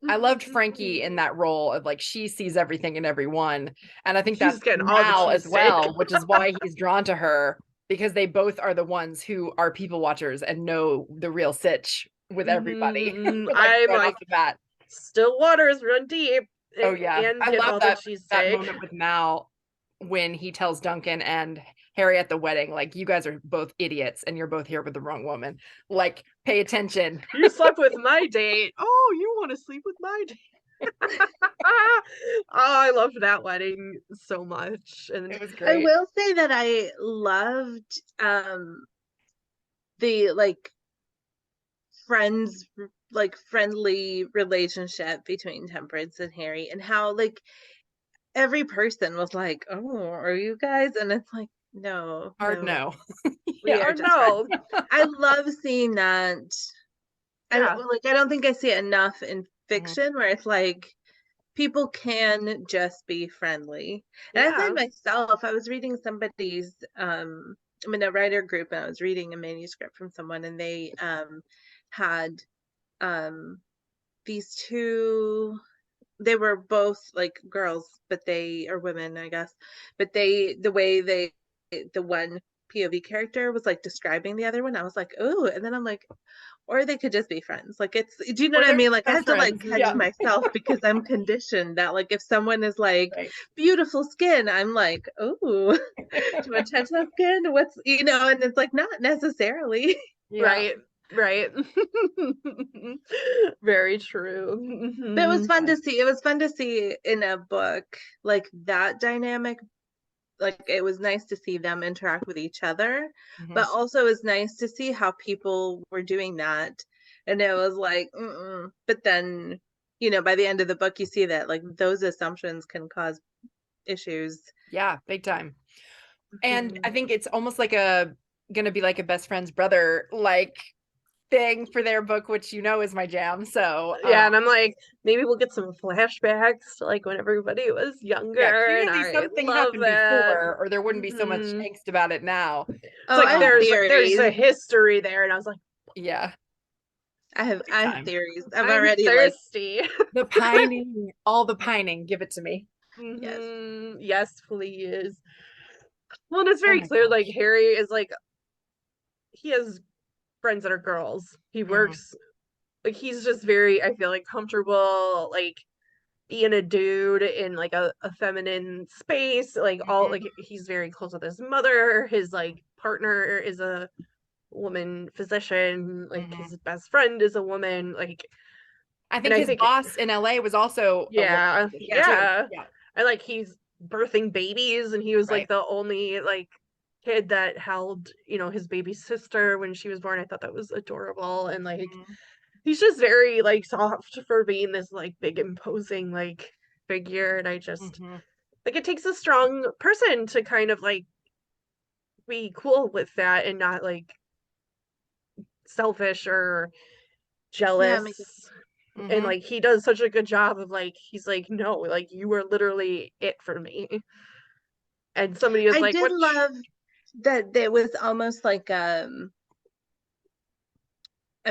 Speaker 1: I loved Frankie in that role of like, she sees everything and everyone. And I think
Speaker 2: she's
Speaker 1: that's
Speaker 2: getting all the
Speaker 1: Mal as
Speaker 2: cheesesteak.
Speaker 1: well, which is why he's drawn to her, because they both are the ones who are people watchers and know the real sitch with everybody.
Speaker 2: I'm
Speaker 1: Right
Speaker 2: like,
Speaker 1: off the bat.
Speaker 2: still waters run deep.
Speaker 1: Oh yeah.
Speaker 2: And
Speaker 1: I
Speaker 2: getting
Speaker 1: love
Speaker 2: all
Speaker 1: that
Speaker 2: the
Speaker 1: that
Speaker 2: cheesesteak.
Speaker 1: moment with Mal when he tells Duncan and Harry at the wedding, like, you guys are both idiots and you're both here with the wrong woman. Like, pay attention.
Speaker 2: You slept with my date. Oh, you want to sleep with my date? Oh, I loved that wedding so much. And
Speaker 1: It was
Speaker 3: I
Speaker 1: great.
Speaker 3: will say that I loved the friends, like friendly relationship between Temperance and Harry, and how like every person was like, oh, are you guys? And it's like, no,
Speaker 1: Hard
Speaker 3: no,
Speaker 1: no.
Speaker 3: we
Speaker 1: Yeah.
Speaker 3: are
Speaker 2: or
Speaker 3: just friends.
Speaker 2: no.
Speaker 3: I love seeing that.
Speaker 2: Yeah.
Speaker 3: I don't think I see it enough in
Speaker 1: Mhm.
Speaker 3: fiction where it's like people can just be friendly. And I
Speaker 2: Yeah.
Speaker 3: find myself, I was reading somebody's I'm in a writer group, and I was reading a manuscript from someone, and they had these two, they were both like girls, but they are women, I guess. But the way the one POV character was like describing the other one, I was like, oh, and then I'm like, or they could just be friends. Like, it's, do you know
Speaker 1: Or
Speaker 3: what I
Speaker 1: they're
Speaker 3: mean? Like, I have
Speaker 1: best
Speaker 3: to like
Speaker 1: friends.
Speaker 3: catch
Speaker 1: Yeah.
Speaker 3: myself because I'm conditioned that like if someone is like
Speaker 1: Right.
Speaker 3: beautiful skin, I'm like, oh, do you want to touch that skin? What's, you know? And it's like not necessarily.
Speaker 1: Yeah.
Speaker 2: Right. Right. Very true.
Speaker 3: But it was fun to see. It was fun to see in a book like that dynamic. Like, it was nice to see them interact with each other,
Speaker 1: Mhm.
Speaker 3: but also it was nice to see how people were doing that. And it was like, but then, you know, by the end of the book, you see that like those assumptions can cause issues.
Speaker 1: Yeah, big time. And I
Speaker 3: Mhm.
Speaker 1: think it's almost like gonna be like a best friend's brother, like thing for their book, which is my jam. So
Speaker 2: yeah, and I'm like, maybe we'll get some flashbacks to like when everybody was younger.
Speaker 1: yeah,
Speaker 2: And
Speaker 1: clearly
Speaker 2: I
Speaker 1: something
Speaker 2: love
Speaker 1: happened
Speaker 2: that.
Speaker 1: before, or there wouldn't be so much
Speaker 2: Mhm.
Speaker 1: angst about it now.
Speaker 2: It's
Speaker 3: Oh,
Speaker 2: like
Speaker 3: I have
Speaker 2: there's a
Speaker 3: theories.
Speaker 2: history there, and I was like,
Speaker 1: Yeah,
Speaker 3: I have
Speaker 1: time.
Speaker 3: theories. I'm
Speaker 2: I'm
Speaker 3: already like,
Speaker 2: thirsty.
Speaker 1: The pining, all the pining, give it to me.
Speaker 3: yes.
Speaker 2: Yes, please. Well, and it's
Speaker 1: Oh
Speaker 2: very
Speaker 1: my
Speaker 2: clear, like
Speaker 1: gosh.
Speaker 2: Harry is like, he has friends that are girls. He works like he's just very, I feel like, comfortable, like being a dude in like a feminine space. Like all like he's very close with his mother. His like partner is a woman physician. Like his best friend is a woman. Like,
Speaker 1: I
Speaker 2: and
Speaker 1: think
Speaker 2: I
Speaker 1: his
Speaker 2: think
Speaker 1: boss in LA was also a woman
Speaker 2: yeah,
Speaker 1: physician too.
Speaker 2: yeah.
Speaker 1: Yeah,
Speaker 2: And like he's birthing babies, and he was like
Speaker 1: right.
Speaker 2: the only like kid that held, his baby sister when she was born. I thought that was adorable. And like he's just very like soft for being this like big imposing like figure. And I just like, it takes a strong person to kind of like be cool with that and not like selfish or
Speaker 3: Yeah,
Speaker 2: jealous. And like he does such a good job of like, he's like, no, like you are literally it for me. And somebody is
Speaker 3: I
Speaker 2: like,
Speaker 3: did
Speaker 2: what?
Speaker 3: love that there was almost like I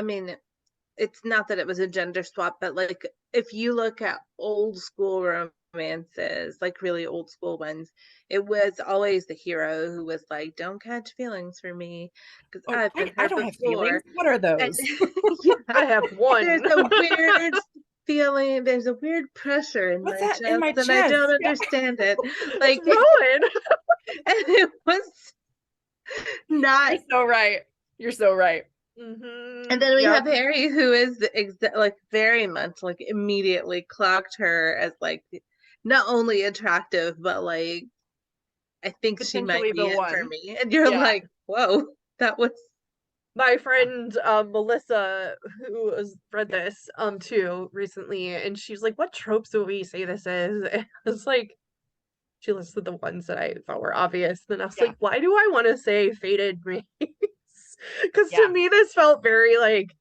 Speaker 3: mean, it's not that it was a gender swap, but like if you look at old school romances, like really old school ones, it was always the hero who was like, "Don't catch feelings for me," because
Speaker 1: Oh,
Speaker 3: I've been
Speaker 1: I
Speaker 3: hurt
Speaker 1: don't have feelings.
Speaker 3: before.
Speaker 1: What are
Speaker 3: And
Speaker 1: those?
Speaker 3: yeah,
Speaker 2: I have one.
Speaker 3: there's a weird feeling. There's a weird pressure in
Speaker 1: What's
Speaker 3: my
Speaker 1: that in my
Speaker 3: chest, and I
Speaker 1: chest?
Speaker 3: don't
Speaker 1: Yeah.
Speaker 3: understand it.
Speaker 2: It's
Speaker 3: Like,
Speaker 2: Rowan.
Speaker 3: and it was not.
Speaker 1: You're so right. You're so right.
Speaker 3: And then we
Speaker 2: Yep.
Speaker 3: have Harry, who is like very much like immediately clocked her as like not only attractive, but like I think she might
Speaker 1: Potentially
Speaker 3: be
Speaker 1: the
Speaker 3: it for
Speaker 1: one.
Speaker 3: me. And you're
Speaker 1: Yeah.
Speaker 3: like, whoa, that was
Speaker 2: My friend Melissa, who has read this too recently, and she's like, "What tropes would we say this is?" And I was like, she listed the ones that I thought were obvious. Then I was
Speaker 1: Yeah.
Speaker 2: like, "Why do I want to say fated mates?" Because
Speaker 1: Yeah.
Speaker 2: to me, this felt very like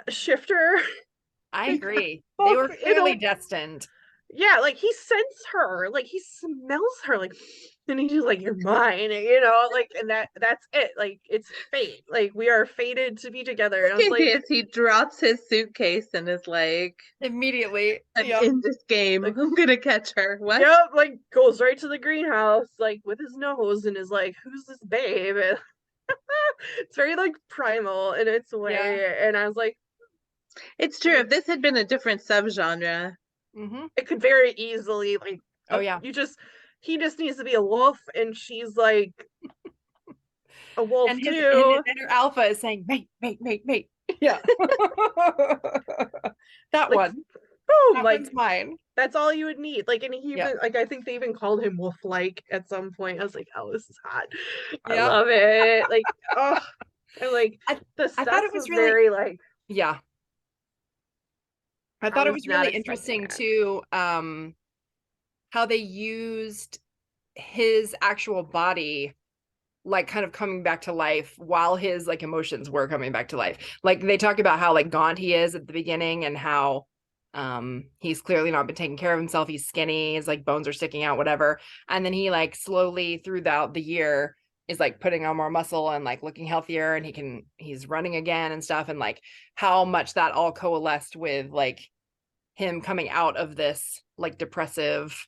Speaker 2: shifter.
Speaker 1: I
Speaker 2: Like,
Speaker 1: agree. They
Speaker 2: both
Speaker 1: were
Speaker 2: in a
Speaker 1: clearly destined.
Speaker 2: yeah, like he scents her, like he smells her, like, and he's just like, "You're mine," like, and that's it. Like it's fate. Like we are fated to be together. And I was like,
Speaker 3: he drops his suitcase and is like,
Speaker 1: Immediately.
Speaker 3: I'm
Speaker 1: Yep.
Speaker 3: in this game.
Speaker 2: like
Speaker 3: I'm gonna catch her. What?
Speaker 2: yep, like goes right to the greenhouse, like with his nose, and is like, "Who's this babe?" And it's very like primal in its way.
Speaker 1: Yeah.
Speaker 2: And I was like,
Speaker 3: It's true. If this had been a different subgenre,
Speaker 2: it could very easily like,
Speaker 1: Oh yeah.
Speaker 2: he just needs to be a wolf, and she's like a wolf
Speaker 1: And his
Speaker 2: too.
Speaker 1: inner alpha is saying, mate, mate, mate, mate. Yeah. That
Speaker 2: Like,
Speaker 1: one.
Speaker 2: boom,
Speaker 1: That
Speaker 2: like
Speaker 1: one's mine.
Speaker 2: that's all you would need. Like, and he
Speaker 1: Yeah.
Speaker 2: even like, I think they even called him wolf like at some point. I was like, oh, this is hot. I
Speaker 1: Yeah.
Speaker 2: love it. Like, oh, and like the
Speaker 1: I thought it
Speaker 2: sets
Speaker 1: was
Speaker 2: was
Speaker 1: really,
Speaker 2: very like,
Speaker 1: yeah. I
Speaker 2: I
Speaker 1: thought it
Speaker 2: was
Speaker 1: was
Speaker 2: not
Speaker 1: really
Speaker 2: expecting
Speaker 1: interesting
Speaker 2: it.
Speaker 1: too, how they used his actual body like kind of coming back to life while his like emotions were coming back to life. Like they talk about how like gaunt he is at the beginning and how he's clearly not been taking care of himself. He's skinny, his like bones are sticking out, whatever. And then he like slowly throughout the year is like putting on more muscle and like looking healthier, and he's running again and stuff, and like how much that all coalesced with like him coming out of this like depressive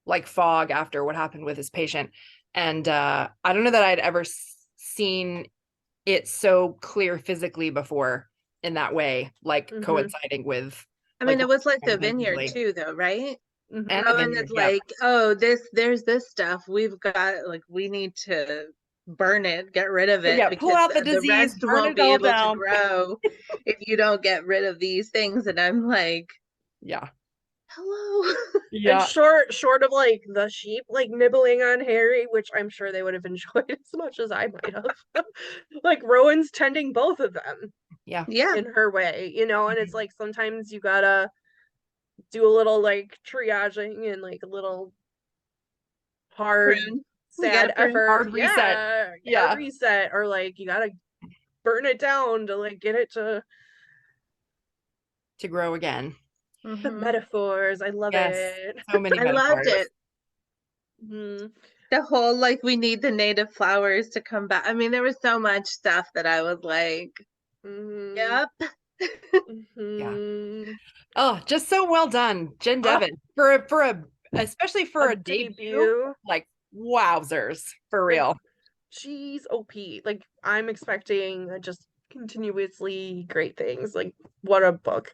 Speaker 1: like fog after what happened with his patient. And I don't know that I'd ever seen it so clear physically before in that way, like coinciding with
Speaker 3: I
Speaker 1: like
Speaker 3: mean, it was like the vineyard
Speaker 1: mentally.
Speaker 3: too, though, right?
Speaker 1: And the
Speaker 3: Rowan is
Speaker 1: vineyard. Yeah.
Speaker 3: like, oh, there's this stuff we've got, like, we need to burn it, get rid of it,
Speaker 1: Yeah, pull
Speaker 3: because
Speaker 1: out the
Speaker 3: the
Speaker 1: disease,
Speaker 3: rest
Speaker 1: burn
Speaker 3: won't
Speaker 1: it
Speaker 3: be
Speaker 1: all
Speaker 3: able to
Speaker 1: down.
Speaker 3: grow if you don't get rid of these things. And I'm like,
Speaker 1: Yeah.
Speaker 3: hello.
Speaker 2: And
Speaker 1: Yeah.
Speaker 2: short of like the sheep like nibbling on Harry, which I'm sure they would have enjoyed as much as I might have. Like Rowan's tending both of them
Speaker 1: Yeah.
Speaker 3: Yeah.
Speaker 2: in her way, and it's like sometimes you gotta do a little like triaging and like a little hard
Speaker 3: Prune. We got
Speaker 2: sad
Speaker 3: to prune.
Speaker 2: effort.
Speaker 1: Hard reset.
Speaker 2: Yeah, a
Speaker 1: Yeah.
Speaker 2: reset, or like you gotta burn it down to like get it to
Speaker 1: grow again.
Speaker 2: the metaphors. I love
Speaker 1: Yes,
Speaker 2: it.
Speaker 1: so many
Speaker 3: I loved
Speaker 1: metaphors.
Speaker 3: it.
Speaker 2: Mhm.
Speaker 3: The whole like we need the native flowers to come back. I mean, there was so much stuff that I was like,
Speaker 2: Mhm.
Speaker 3: yep.
Speaker 2: Mhm.
Speaker 1: Oh, just so well done, Jen
Speaker 2: Oh,
Speaker 1: Devon, for a especially for a debut. Like wowzers, for
Speaker 2: Like,
Speaker 1: real.
Speaker 2: she's OP. Like, I'm expecting just continuously great things. Like, what a book.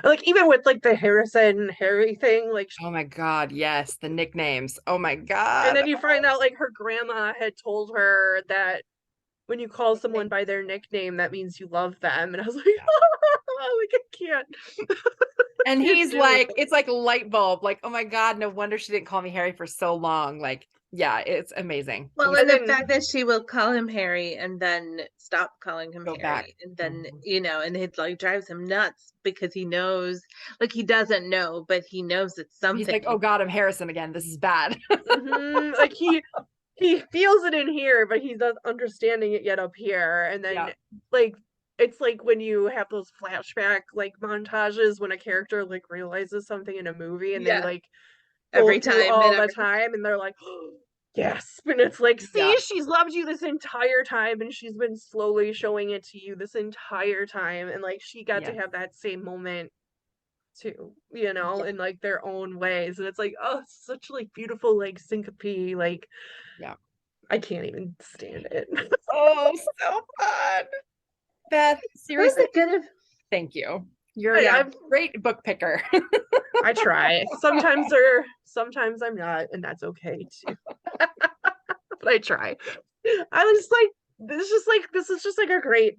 Speaker 2: Like, even with like the Harrison Harry thing, like,
Speaker 1: Oh my God, yes, the nicknames. Oh my
Speaker 2: and
Speaker 1: God.
Speaker 2: then you find out like her grandma had told her that when you call someone by their nickname, that means you love them. And I was like,
Speaker 1: Yeah.
Speaker 2: oh, like I can't.
Speaker 1: And
Speaker 2: Can't
Speaker 1: he's
Speaker 2: do
Speaker 1: like,
Speaker 2: it.
Speaker 1: it's like a light bulb. Like, oh my God, no wonder she didn't call me Harry for so long. Like, yeah, it's amazing.
Speaker 3: Well,
Speaker 2: And
Speaker 3: and the
Speaker 2: then
Speaker 3: fact that she will call him Harry and then stop calling him
Speaker 1: Go back.
Speaker 3: Harry, and then
Speaker 1: Mhm.
Speaker 3: and it like drives him nuts because he knows, like he doesn't know, but he knows it's
Speaker 1: He's
Speaker 3: something.
Speaker 1: like, oh God, I'm Harrison again. This is bad.
Speaker 2: like he feels it in here, but he's not understanding it yet up here. And then
Speaker 1: Yeah.
Speaker 2: like it's like when you have those flashback like montages when a character like realizes something in a movie and they
Speaker 3: Yeah,
Speaker 2: like go
Speaker 3: every
Speaker 2: through
Speaker 3: time
Speaker 2: all
Speaker 3: and
Speaker 2: the
Speaker 3: every
Speaker 2: time and they're like, oh, yes. And it's like, see,
Speaker 1: Yeah.
Speaker 2: she's loved you this entire time and she's been slowly showing it to you this entire time. And like she got to
Speaker 1: Yeah.
Speaker 2: have that same moment too,
Speaker 3: yeah.
Speaker 2: in like their own ways. And it's like, oh, it's such like beautiful like syncope. Like
Speaker 1: Yeah.
Speaker 2: I can't even stand it.
Speaker 1: Oh, so fun. Beth,
Speaker 3: That
Speaker 1: seriously,
Speaker 3: was a good.
Speaker 1: thank you. You're
Speaker 2: I,
Speaker 1: a great book picker.
Speaker 2: I try. Sometimes I'm not, and that's okay too. But I try. I was just like, this is just like a great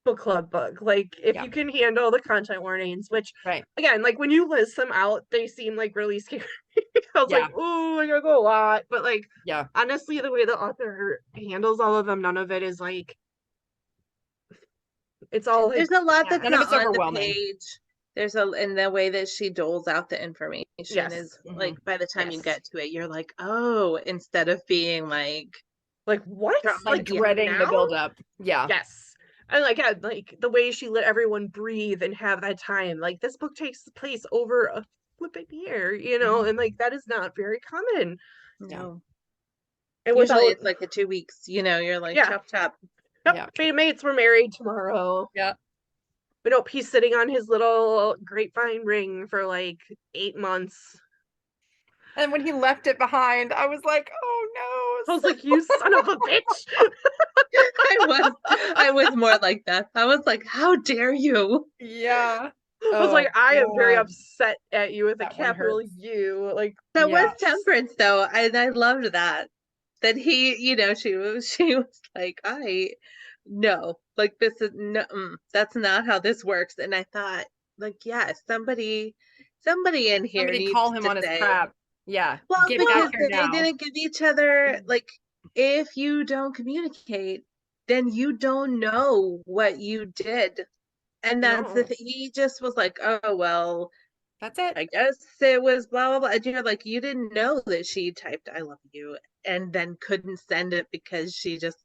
Speaker 2: book club book. Like if
Speaker 1: Yeah.
Speaker 2: you can handle the content warnings, which
Speaker 1: Right.
Speaker 2: again, like when you list them out, they seem like really scary. I was
Speaker 1: Yeah.
Speaker 2: like, oh, I gotta go a lot. But like
Speaker 1: Yeah.
Speaker 2: honestly, the way the author handles all of them, none of it is like it's all like
Speaker 3: There's a lot
Speaker 2: yeah.
Speaker 3: that's
Speaker 1: None of
Speaker 3: not
Speaker 1: it's
Speaker 3: on the
Speaker 1: overwhelming.
Speaker 3: page. There's a in the way that she doles out the information
Speaker 2: Yes.
Speaker 3: is like
Speaker 1: Mhm.
Speaker 3: by the time you
Speaker 2: Yes.
Speaker 3: get to it, you're like, oh, instead of being like,
Speaker 2: Like what?
Speaker 1: Like
Speaker 3: yeah,
Speaker 1: dreading the
Speaker 2: Now?
Speaker 1: buildup. Yeah.
Speaker 2: Yes. And like yeah, like the way she let everyone breathe and have that time. Like this book takes place over a flipping year,
Speaker 1: Mhm.
Speaker 2: and like that is not very common.
Speaker 1: Yeah.
Speaker 3: no.
Speaker 2: And
Speaker 3: Usually
Speaker 2: without
Speaker 3: it's like the 2 weeks, you're like
Speaker 2: yeah,
Speaker 3: chop chop.
Speaker 2: yep,
Speaker 1: Yeah.
Speaker 2: fated mates were married tomorrow.
Speaker 1: Yeah.
Speaker 2: But nope, he's sitting on his little grapevine ring for like 8 months.
Speaker 1: And when he left it behind, I was like, oh
Speaker 2: I
Speaker 1: no.
Speaker 2: was like, you son of a bitch.
Speaker 3: I was more like that. I was like, how dare you?
Speaker 1: Yeah.
Speaker 2: I was
Speaker 1: Oh
Speaker 2: like, I am very
Speaker 1: God.
Speaker 2: upset at you with a
Speaker 1: That one
Speaker 2: capital
Speaker 1: hurts.
Speaker 2: U. Like,
Speaker 3: That was
Speaker 1: Yeah.
Speaker 3: temperance though, and I loved that. That he, she was like, I no, like this is no, that's not how this works. And I thought, like, yeah, somebody in here
Speaker 1: Somebody
Speaker 3: needs
Speaker 1: call him
Speaker 3: to
Speaker 1: on his
Speaker 3: say,
Speaker 1: crap. Yeah.
Speaker 3: well,
Speaker 1: Get back
Speaker 3: because
Speaker 1: here
Speaker 3: they
Speaker 1: now.
Speaker 3: didn't give each other like, if you don't communicate, then you don't know what you did. And that's the
Speaker 2: no.
Speaker 3: thing. He just was like, oh well,
Speaker 1: That's it.
Speaker 3: I guess it was blah blah blah. And you're like, you didn't know that she typed "I love you" and then couldn't send it because she just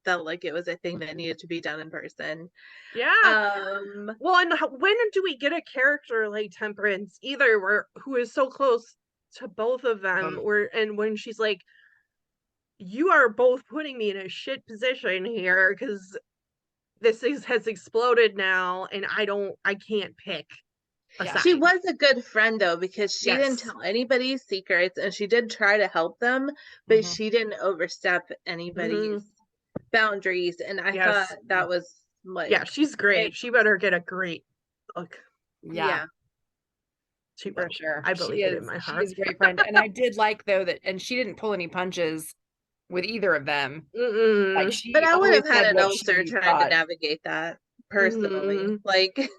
Speaker 3: felt like it was a thing that needed to be done in person.
Speaker 2: Yeah.
Speaker 3: Um,
Speaker 2: Well, and when do we get a character like Temperance either who is so close to both of them and when she's like, you are both putting me in a shit position here because has exploded now and I can't pick a
Speaker 1: Yeah.
Speaker 3: she
Speaker 2: side.
Speaker 3: was a good friend though because she didn't
Speaker 2: Yes.
Speaker 3: tell anybody's secrets and she did try to help them, but
Speaker 1: Mhm.
Speaker 3: she didn't overstep anybody's boundaries. And I thought
Speaker 2: Yes.
Speaker 3: that was like,
Speaker 2: Yeah, she's great. She better get a great look.
Speaker 1: Yeah.
Speaker 3: yeah.
Speaker 1: For sure.
Speaker 2: I believe it in my
Speaker 1: She
Speaker 2: heart.
Speaker 1: is a great friend. And I did like though that and she didn't pull any punches with either of them. Like
Speaker 2: Mm-mm.
Speaker 3: But
Speaker 1: she
Speaker 3: I would
Speaker 1: always
Speaker 3: have had
Speaker 1: said
Speaker 3: an
Speaker 1: what
Speaker 3: ulcer
Speaker 1: she
Speaker 3: trying to
Speaker 1: thought.
Speaker 3: navigate that personally. Like,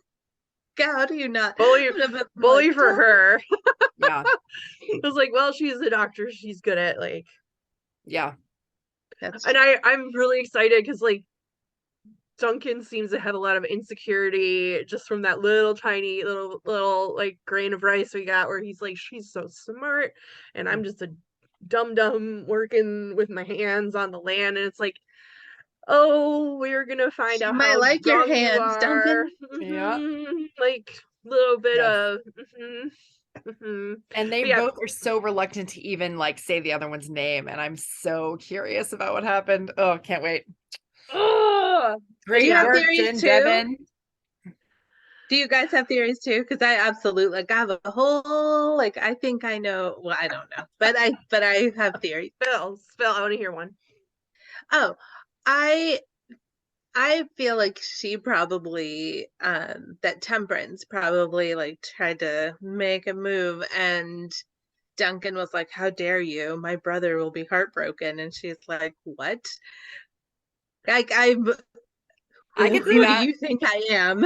Speaker 3: how do you not?
Speaker 2: Bully, bully for her.
Speaker 1: Yeah.
Speaker 2: I was like, well, she's a doctor. She's good at like.
Speaker 1: Yeah.
Speaker 3: That's
Speaker 2: And I'm really excited because like Duncan seems to have a lot of insecurity just from that little tiny little like grain of rice we got where he's like, she's so smart and I'm just a dum dum working with my hands on the land. And it's like, oh, we're gonna find
Speaker 3: She
Speaker 2: out
Speaker 3: might
Speaker 2: how
Speaker 3: like your
Speaker 2: drunk you
Speaker 3: hands,
Speaker 2: are.
Speaker 3: Duncan.
Speaker 1: Yeah.
Speaker 2: Like little bit
Speaker 1: Yes.
Speaker 2: of
Speaker 1: And they
Speaker 2: But yeah,
Speaker 1: both are so reluctant to even like say the other one's name. And I'm so curious about what happened. Oh, can't wait.
Speaker 2: oh,
Speaker 1: Great
Speaker 3: Do you have
Speaker 1: work,
Speaker 3: theories
Speaker 1: Jen
Speaker 3: too?
Speaker 1: Devon.
Speaker 3: Do you guys have theories too? Because I absolutely like I have a whole like I think I know. Well, I don't know, but I have theories.
Speaker 2: spill. I want to hear one.
Speaker 3: Oh, I I feel like she probably that Temperance probably like tried to make a move and Duncan was like, "How dare you? My brother will be heartbroken." And she's like, "What? Like
Speaker 1: I could see
Speaker 3: who do
Speaker 1: that.
Speaker 3: you think I am?"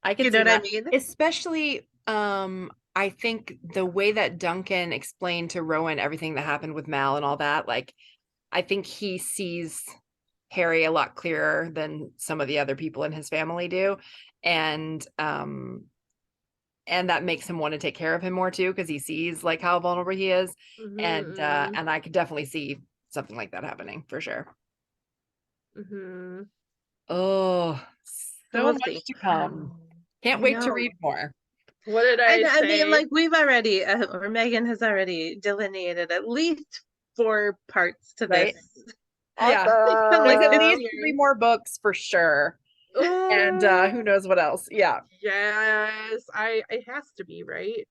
Speaker 1: I
Speaker 3: You
Speaker 1: could
Speaker 3: know
Speaker 1: see
Speaker 3: what I
Speaker 1: that.
Speaker 3: mean?
Speaker 1: Especially I think the way that Duncan explained to Rowan everything that happened with Mal and all that, like I think he sees Harry a lot clearer than some of the other people in his family do. And that makes him want to take care of him more too, because he sees like how vulnerable he is. And I could definitely see something like that happening for sure. Oh, so
Speaker 3: We'll
Speaker 1: much
Speaker 3: see.
Speaker 1: to come. Can't
Speaker 3: I
Speaker 1: wait to
Speaker 3: know.
Speaker 1: read more.
Speaker 2: What did
Speaker 3: I
Speaker 2: say?
Speaker 3: mean, like we've already, or Megan has already delineated at least 4 parts to
Speaker 1: Right?
Speaker 3: this.
Speaker 1: Yeah.
Speaker 3: Like
Speaker 1: There's at
Speaker 3: this
Speaker 1: least 3
Speaker 3: series.
Speaker 1: more books for sure. And who knows what else. Yeah.
Speaker 2: Yes, it has to be, right?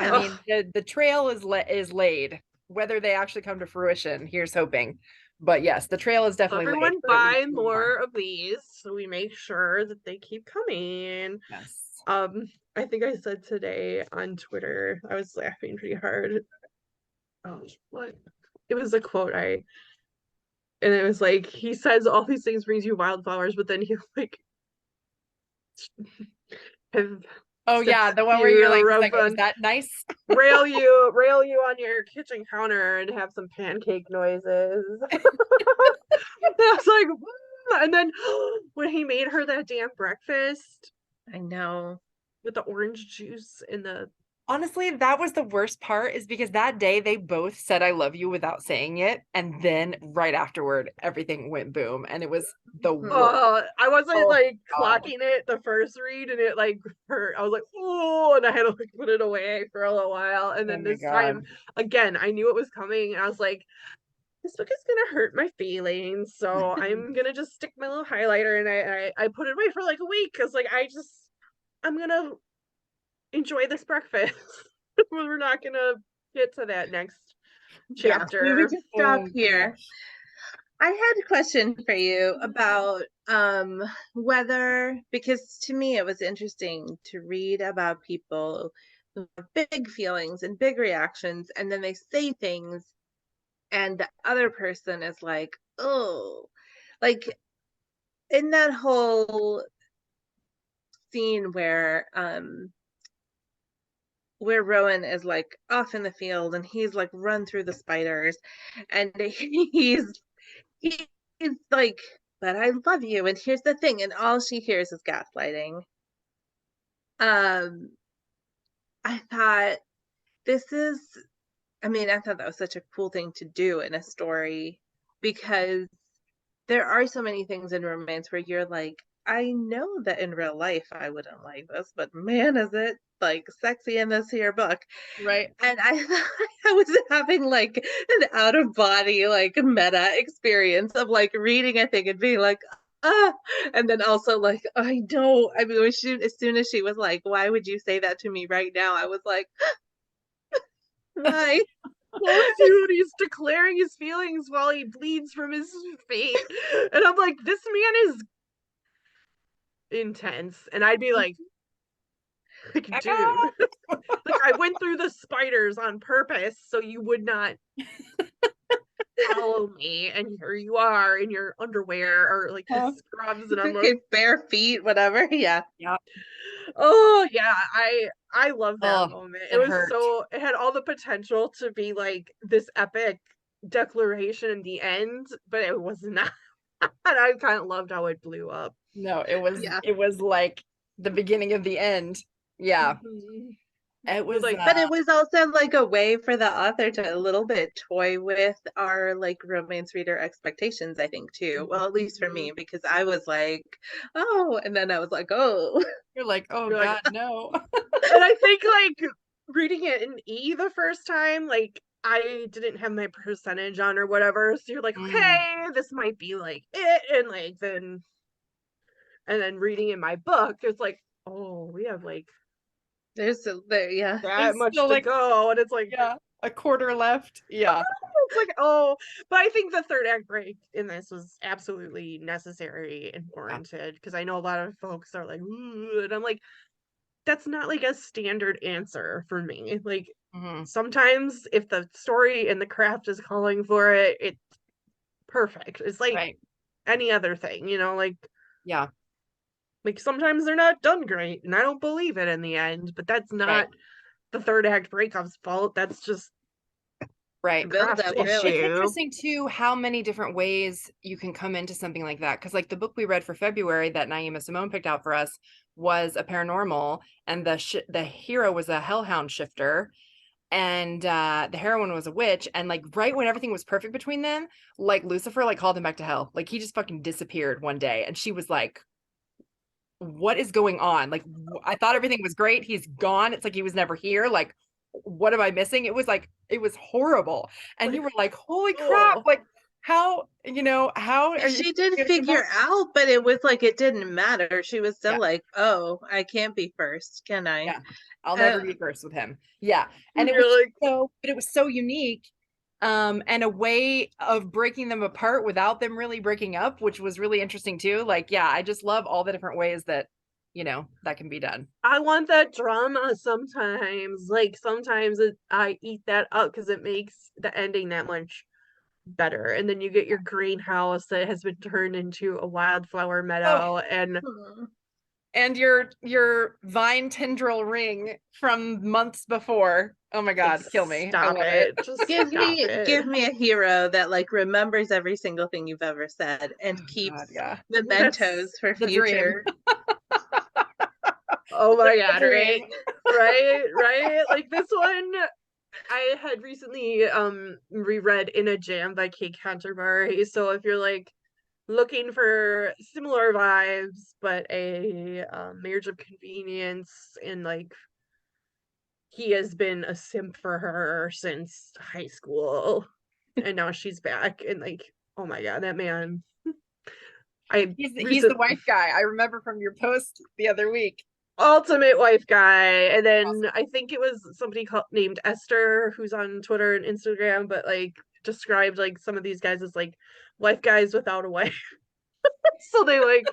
Speaker 1: I
Speaker 3: Yeah.
Speaker 1: mean, the trail is laid. Whether they actually come to fruition, here's hoping. But yes, the trail is
Speaker 2: So
Speaker 1: definitely laid
Speaker 2: everyone
Speaker 1: for at least
Speaker 2: buy
Speaker 1: 3 more.
Speaker 2: more of these so we make sure that they keep coming.
Speaker 1: Yes.
Speaker 2: I think I said today on Twitter, I was laughing pretty hard. Oh, what? It was a quote and it was like he says all these things brings you wildflowers, but then he like have
Speaker 1: Oh yeah, the one where
Speaker 2: you
Speaker 1: you're like, he's like, oh, is
Speaker 2: rub
Speaker 1: that nice?
Speaker 2: rail you on your kitchen counter and have some pancake noises. I was like, and then when he made her that damn breakfast
Speaker 3: I know.
Speaker 2: with the orange juice in the
Speaker 1: Honestly, that was the worst part, is because that day they both said I love you without saying it. And then right afterward, everything went boom. And it was the worst.
Speaker 2: I wasn't
Speaker 1: Oh
Speaker 2: like
Speaker 1: God.
Speaker 2: clocking it the first read and it like hurt. I was like, oh, and I had to like put it away for a little while. And
Speaker 1: Oh
Speaker 2: then
Speaker 1: my
Speaker 2: this time,
Speaker 1: God.
Speaker 2: again, I knew it was coming and I was like, this book is gonna hurt my feelings. So I'm gonna just stick my little highlighter and I put it away for like a week because like I'm gonna enjoy this breakfast. We're not gonna get to that next
Speaker 3: Yeah, we would
Speaker 2: chapter.
Speaker 3: just stop
Speaker 1: Oh
Speaker 3: here.
Speaker 1: gosh.
Speaker 3: I had a question for you about whether, because to me it was interesting to read about people who have big feelings and big reactions, and then they say things and the other person is like, oh, like in that whole scene where Rowan is like off in the field and he's like run through the spiders and he's like, but I love you and here's the thing, and all she hears is gaslighting. um I thought this is I thought that was such a cool thing to do in a story, because there are so many things in romance where you're like, I know that in real life I wouldn't like this, but man, is it like sexy in this here book.
Speaker 1: Right.
Speaker 3: And I I was having like an out of body like meta experience of like reading a thing and being like, ah, and then also like, I know. I mean, as soon as she was like, why would you say that to me right now? I was like, why?
Speaker 2: Oh, dude, he's declaring his feelings while he bleeds from his feet. And I'm like, this man is intense. And I'd be like, dude, like I went through the spiders on purpose so you would not follow me. And here you are in your underwear or like your scrubs. And I'm like,
Speaker 3: bare feet, whatever. Yeah.
Speaker 1: Yeah.
Speaker 2: oh yeah, I love that
Speaker 1: Oh,
Speaker 2: moment.
Speaker 1: it hurt.
Speaker 2: It had all the potential to be like this epic declaration in the end, but it was not. And I kind of loved how it blew up.
Speaker 1: No,
Speaker 3: Yeah.
Speaker 1: it was like the beginning of the end. Yeah. It was
Speaker 2: like,
Speaker 3: But it was also like a way for the author to a little bit toy with our like romance reader expectations, I think too. Well, at least for me, because I was like, oh, and then I was like, oh.
Speaker 1: you're like, oh
Speaker 2: You're like,
Speaker 1: God, no.
Speaker 2: and I think like reading it in E the first time, like I didn't have my percentage on or whatever, so you're like, okay, this might be like it, and like then, and then reading in my book, it's like, oh, we have like
Speaker 3: Yeah.
Speaker 2: that
Speaker 1: There's
Speaker 2: much
Speaker 1: still,
Speaker 2: to
Speaker 1: like,
Speaker 2: go, and it's like,
Speaker 1: yeah, a quarter left. Yeah.
Speaker 2: it's like, oh, but I think the third act break in this was absolutely necessary and warranted, because I know a lot of folks are like, ooh, and I'm like, that's not like a standard answer for me. Like, sometimes if the story and the craft is calling for it, it's perfect. It's like
Speaker 1: Right.
Speaker 2: any other thing, you know, like,
Speaker 1: Yeah.
Speaker 2: like sometimes they're not done great, and I don't believe it in the end, but that's not
Speaker 1: Right.
Speaker 2: the third act breakup's fault. That's just
Speaker 1: Right.
Speaker 3: Build
Speaker 2: craft
Speaker 3: up,
Speaker 1: It's
Speaker 3: really.
Speaker 1: interesting too how many different ways you can come into something like that. Because like the book we read for February that Naima Simone picked out for us was a paranormal, and the hero was a hellhound shifter, and the heroine was a witch. And like right when everything was perfect between them, like Lucifer like called him back to hell. Like he just fucking disappeared one day, and she was like, what is going on? Like, I thought everything was great. He's gone. It's like he was never here. Like, what am I missing? It was like, it was horrible. And
Speaker 2: like,
Speaker 1: you were like, holy crap.
Speaker 2: oh.
Speaker 1: Like, how, how are you
Speaker 3: She did
Speaker 1: gonna come
Speaker 3: figure
Speaker 1: back?
Speaker 3: out, but it was like it didn't matter. She was still
Speaker 1: Yeah.
Speaker 3: like, oh, I can't be first, can I?
Speaker 1: Yeah. I'll never be first with him. Yeah. And it
Speaker 2: You're
Speaker 1: was
Speaker 2: like,
Speaker 1: but it was so unique. And a way of breaking them apart without them really breaking up, which was really interesting too. Like, yeah, I just love all the different ways that, that can be done.
Speaker 2: I want that drama sometimes. Like sometimes I eat that up because it makes the ending that much better. And then you get your greenhouse that has been turned into a wildflower meadow, and
Speaker 1: And your vine tendril ring from months before. Oh my God,
Speaker 2: like,
Speaker 1: kill me. I
Speaker 2: stop
Speaker 1: love
Speaker 2: it.
Speaker 1: it.
Speaker 2: Just
Speaker 3: give
Speaker 2: stop it.
Speaker 3: me a hero that like remembers every single thing you've ever said and
Speaker 1: Oh
Speaker 3: keeps
Speaker 1: God, yeah.
Speaker 3: mementos for
Speaker 1: the dream.
Speaker 3: future.
Speaker 2: Oh my God,
Speaker 1: dream.
Speaker 2: right. Like this one, I had recently reread In a Jam by Kate Canterbury. So if you're like looking for similar vibes, but a marriage of convenience, and like he has been a simp for her since high school, and now she's back, and like, oh my God, that man.
Speaker 1: He's the wife guy. I remember from your post the other week.
Speaker 2: Ultimate wife guy. And then
Speaker 1: Awesome.
Speaker 2: I think it was somebody named Esther, who's on Twitter and Instagram, but like described like some of these guys as like wife guys without a wife. So they like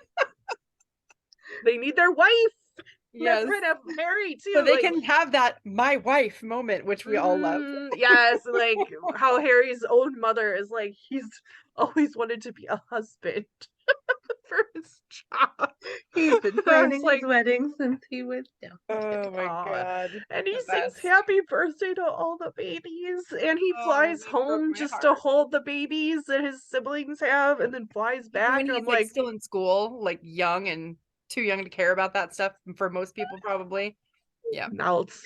Speaker 2: they need their wife.
Speaker 1: Yes.
Speaker 2: That's right, I'm married too.
Speaker 1: So they
Speaker 2: like,
Speaker 1: can have that my wife moment, which we all love.
Speaker 2: Yes, like how Harry's own mother is like, he's always wanted to be a husband for his job.
Speaker 3: He's been planning
Speaker 2: like,
Speaker 3: his wedding since he was
Speaker 1: Oh my God.
Speaker 2: And he
Speaker 1: The
Speaker 2: sings
Speaker 1: best.
Speaker 2: happy birthday to all the babies, and he flies
Speaker 1: That broke
Speaker 2: home
Speaker 1: my
Speaker 2: just to
Speaker 1: heart.
Speaker 2: hold the babies that his siblings have, and then flies
Speaker 1: Even
Speaker 2: back.
Speaker 1: when
Speaker 2: And
Speaker 1: he's
Speaker 2: I'm
Speaker 1: like
Speaker 2: like,
Speaker 1: still in school, like young and too young to care about that stuff for most people, probably. Yeah.
Speaker 2: melts.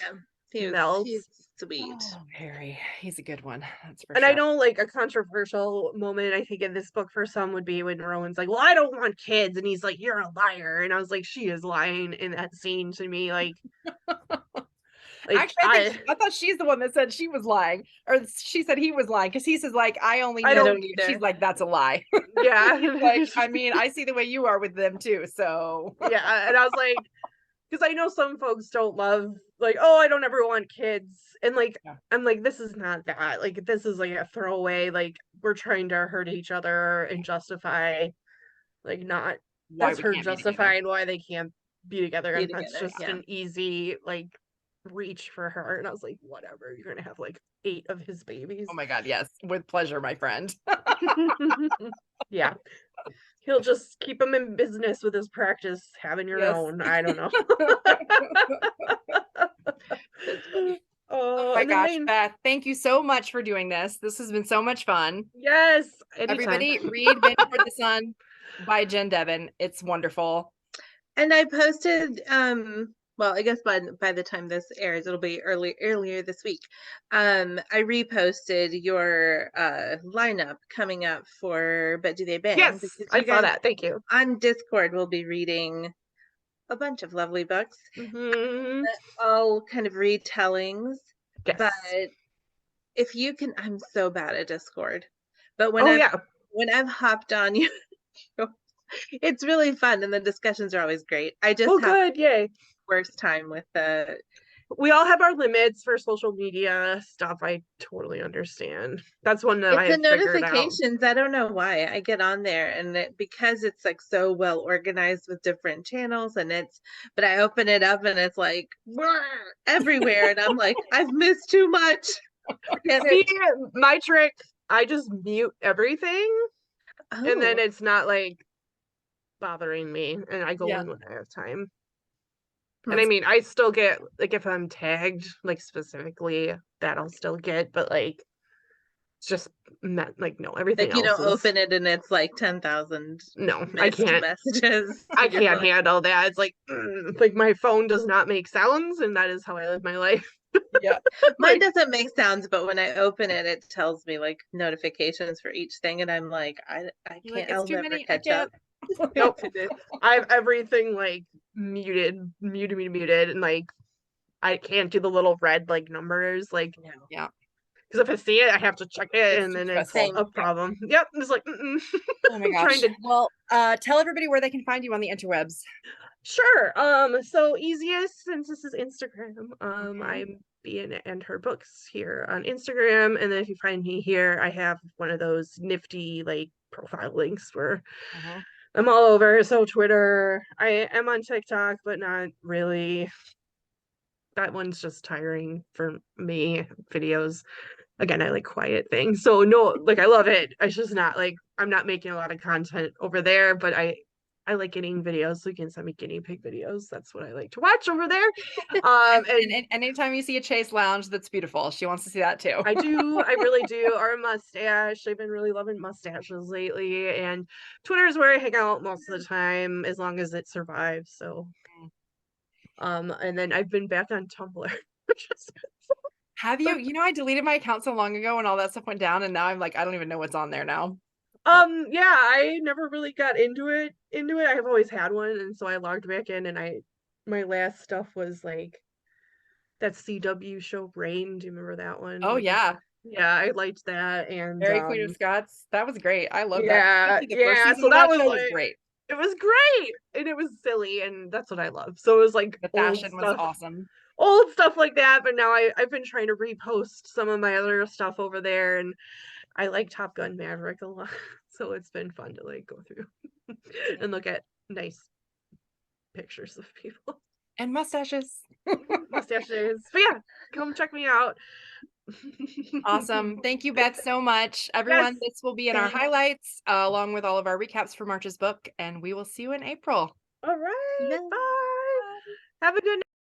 Speaker 3: Yeah, he's sweet.
Speaker 1: Oh, Harry, he's a good one. That's for
Speaker 2: And
Speaker 1: sure.
Speaker 2: I know, like, a controversial moment, I think, in this book for some would be when Rowan's like, well, I don't want kids. And he's like, you're a liar. And I was like, she is lying in that scene to me. Like
Speaker 1: Actually, I thought she's the one that said she was lying, or she said he was lying, because he says like, I only know.
Speaker 2: I don't
Speaker 3: either.
Speaker 1: She's like, that's a lie.
Speaker 2: Yeah.
Speaker 1: Like, I mean, I see the way you are with them too. So
Speaker 2: yeah. And I was like, because I know some folks don't love, like, oh, I don't ever want kids. And like,
Speaker 1: yeah.
Speaker 2: I'm like, this is not that. Like, this is like a throwaway. Like, we're trying to hurt each other and justify, like, not.
Speaker 1: Why
Speaker 2: That's
Speaker 1: we
Speaker 2: her
Speaker 1: can't be
Speaker 2: justifying why they can't be together.
Speaker 3: Be
Speaker 2: And that's
Speaker 3: together,
Speaker 2: just
Speaker 3: yeah.
Speaker 2: an easy, like, reach for her. And I was like, whatever. You're gonna have like 8 of his babies.
Speaker 1: Oh my God, yes, with pleasure, my friend.
Speaker 2: Yeah. He'll just keep him in business with his practice having your
Speaker 1: Yes.
Speaker 2: own. I don't know.
Speaker 3: That's funny.
Speaker 1: Oh my gosh, Beth, thank you so much for doing this. This has been so much fun.
Speaker 2: Yes. Anytime.
Speaker 1: Everybody read Bend Toward the Sun by Jen Devon. It's wonderful.
Speaker 3: And I posted well, I guess by the time this airs, it'll be earlier this week. I reposted your lineup coming up for But Do They Bang?
Speaker 2: Yes,
Speaker 3: Because
Speaker 2: I
Speaker 3: you
Speaker 2: saw
Speaker 3: guys
Speaker 2: that. Thank you.
Speaker 3: on Discord will be reading a bunch of lovely books,
Speaker 2: Hmm.
Speaker 3: all kind of retellings.
Speaker 2: Yes.
Speaker 3: But if you can, I'm so bad at Discord. But
Speaker 2: Oh yeah.
Speaker 3: when I've hopped on you, it's really fun and the discussions are always great. I just
Speaker 2: Oh
Speaker 3: have
Speaker 2: good. Yay.
Speaker 3: worst time with the
Speaker 2: We all have our limits for social media stuff. I totally understand. That's one that I
Speaker 3: it's the
Speaker 2: have figured out.
Speaker 3: notifications. I don't know why I get on there and because it's like so well organized with different channels but I open it up and it's like everywhere and I'm like, I've missed too much.
Speaker 2: See, my trick, I just mute everything and then it's not like bothering me and I go in when I have time. And I mean, I still get, like, if I'm tagged, like, specifically, that I'll still get, but, like, it's just not, like, no, everything
Speaker 3: like you
Speaker 2: else
Speaker 3: don't
Speaker 2: is...
Speaker 3: open it and it's like 10,000
Speaker 2: No, I can't.
Speaker 3: messages.
Speaker 2: I can't handle that. It's like my phone does not make sounds, and that is how I live my life.
Speaker 1: Yeah.
Speaker 3: Mine doesn't make sounds, but when I open it, it tells me like notifications for each thing, and I'm like, I
Speaker 1: You're like,
Speaker 3: can't,
Speaker 1: it's
Speaker 3: I'll
Speaker 1: too
Speaker 3: never
Speaker 1: many. I
Speaker 3: catch up.
Speaker 1: can't.
Speaker 2: Nope. I have everything like muted, and like I can't do the little red like numbers, like,
Speaker 3: No.
Speaker 1: Yeah.
Speaker 2: because if I see it, I have to check it,
Speaker 1: It's
Speaker 2: and then
Speaker 1: too
Speaker 2: it's
Speaker 1: stressful.
Speaker 2: a problem. Yep, it's like,
Speaker 1: Oh my
Speaker 2: trying
Speaker 1: gosh.
Speaker 2: to...
Speaker 1: Well, tell everybody where they can find you on the interwebs.
Speaker 2: Sure. So easiest, since this is Instagram, I'm Bean and her books here on Instagram, and then if you find me here, I have one of those nifty like profile links where I'm all over. So Twitter, I am on TikTok, but not really. That one's just tiring for me. Videos, again, I like quiet things. So no, like I love it. It's just not like I'm not making a lot of content over there, but I like getting videos, so you can send me guinea pig videos. That's what I like to watch over there.
Speaker 1: And anytime you see a Chase Lounge, that's beautiful. She wants to see that too.
Speaker 2: I do. I really do. Or a mustache. I've been really loving mustaches lately. And Twitter is where I hang out most of the time, as long as it survives. So, and then I've been back on Tumblr.
Speaker 1: Have you? You know, I deleted my account so long ago when all that stuff went down, and now I'm like, I don't even know what's on there now.
Speaker 2: Yeah, I never really got into it. I have always had one, and so I logged back in, and my last stuff was like that CW show Rain. Do you remember that one?
Speaker 1: Oh yeah.
Speaker 2: Yeah, I liked that, and
Speaker 1: Very Queen of Scots. That was great. I love
Speaker 2: yeah,
Speaker 1: that. The first season
Speaker 2: so
Speaker 1: of
Speaker 2: that was
Speaker 1: show
Speaker 2: like,
Speaker 1: great.
Speaker 2: it was great, and it was silly, and that's what I love. So it was like
Speaker 1: the fashion was awesome.
Speaker 2: Old stuff like that, but now I've been trying to repost some of my other stuff over there, and I like Top Gun Maverick a lot, so it's been fun to like go through and look at nice pictures of people
Speaker 1: and mustaches.
Speaker 2: Mustaches. But yeah, come check me out.
Speaker 1: Awesome. Thank you, Beth, so much. Everyone, this will be in our highlights along with all of our recaps for March's book, and we will see you in April.
Speaker 2: All right. Bye. Have a good night.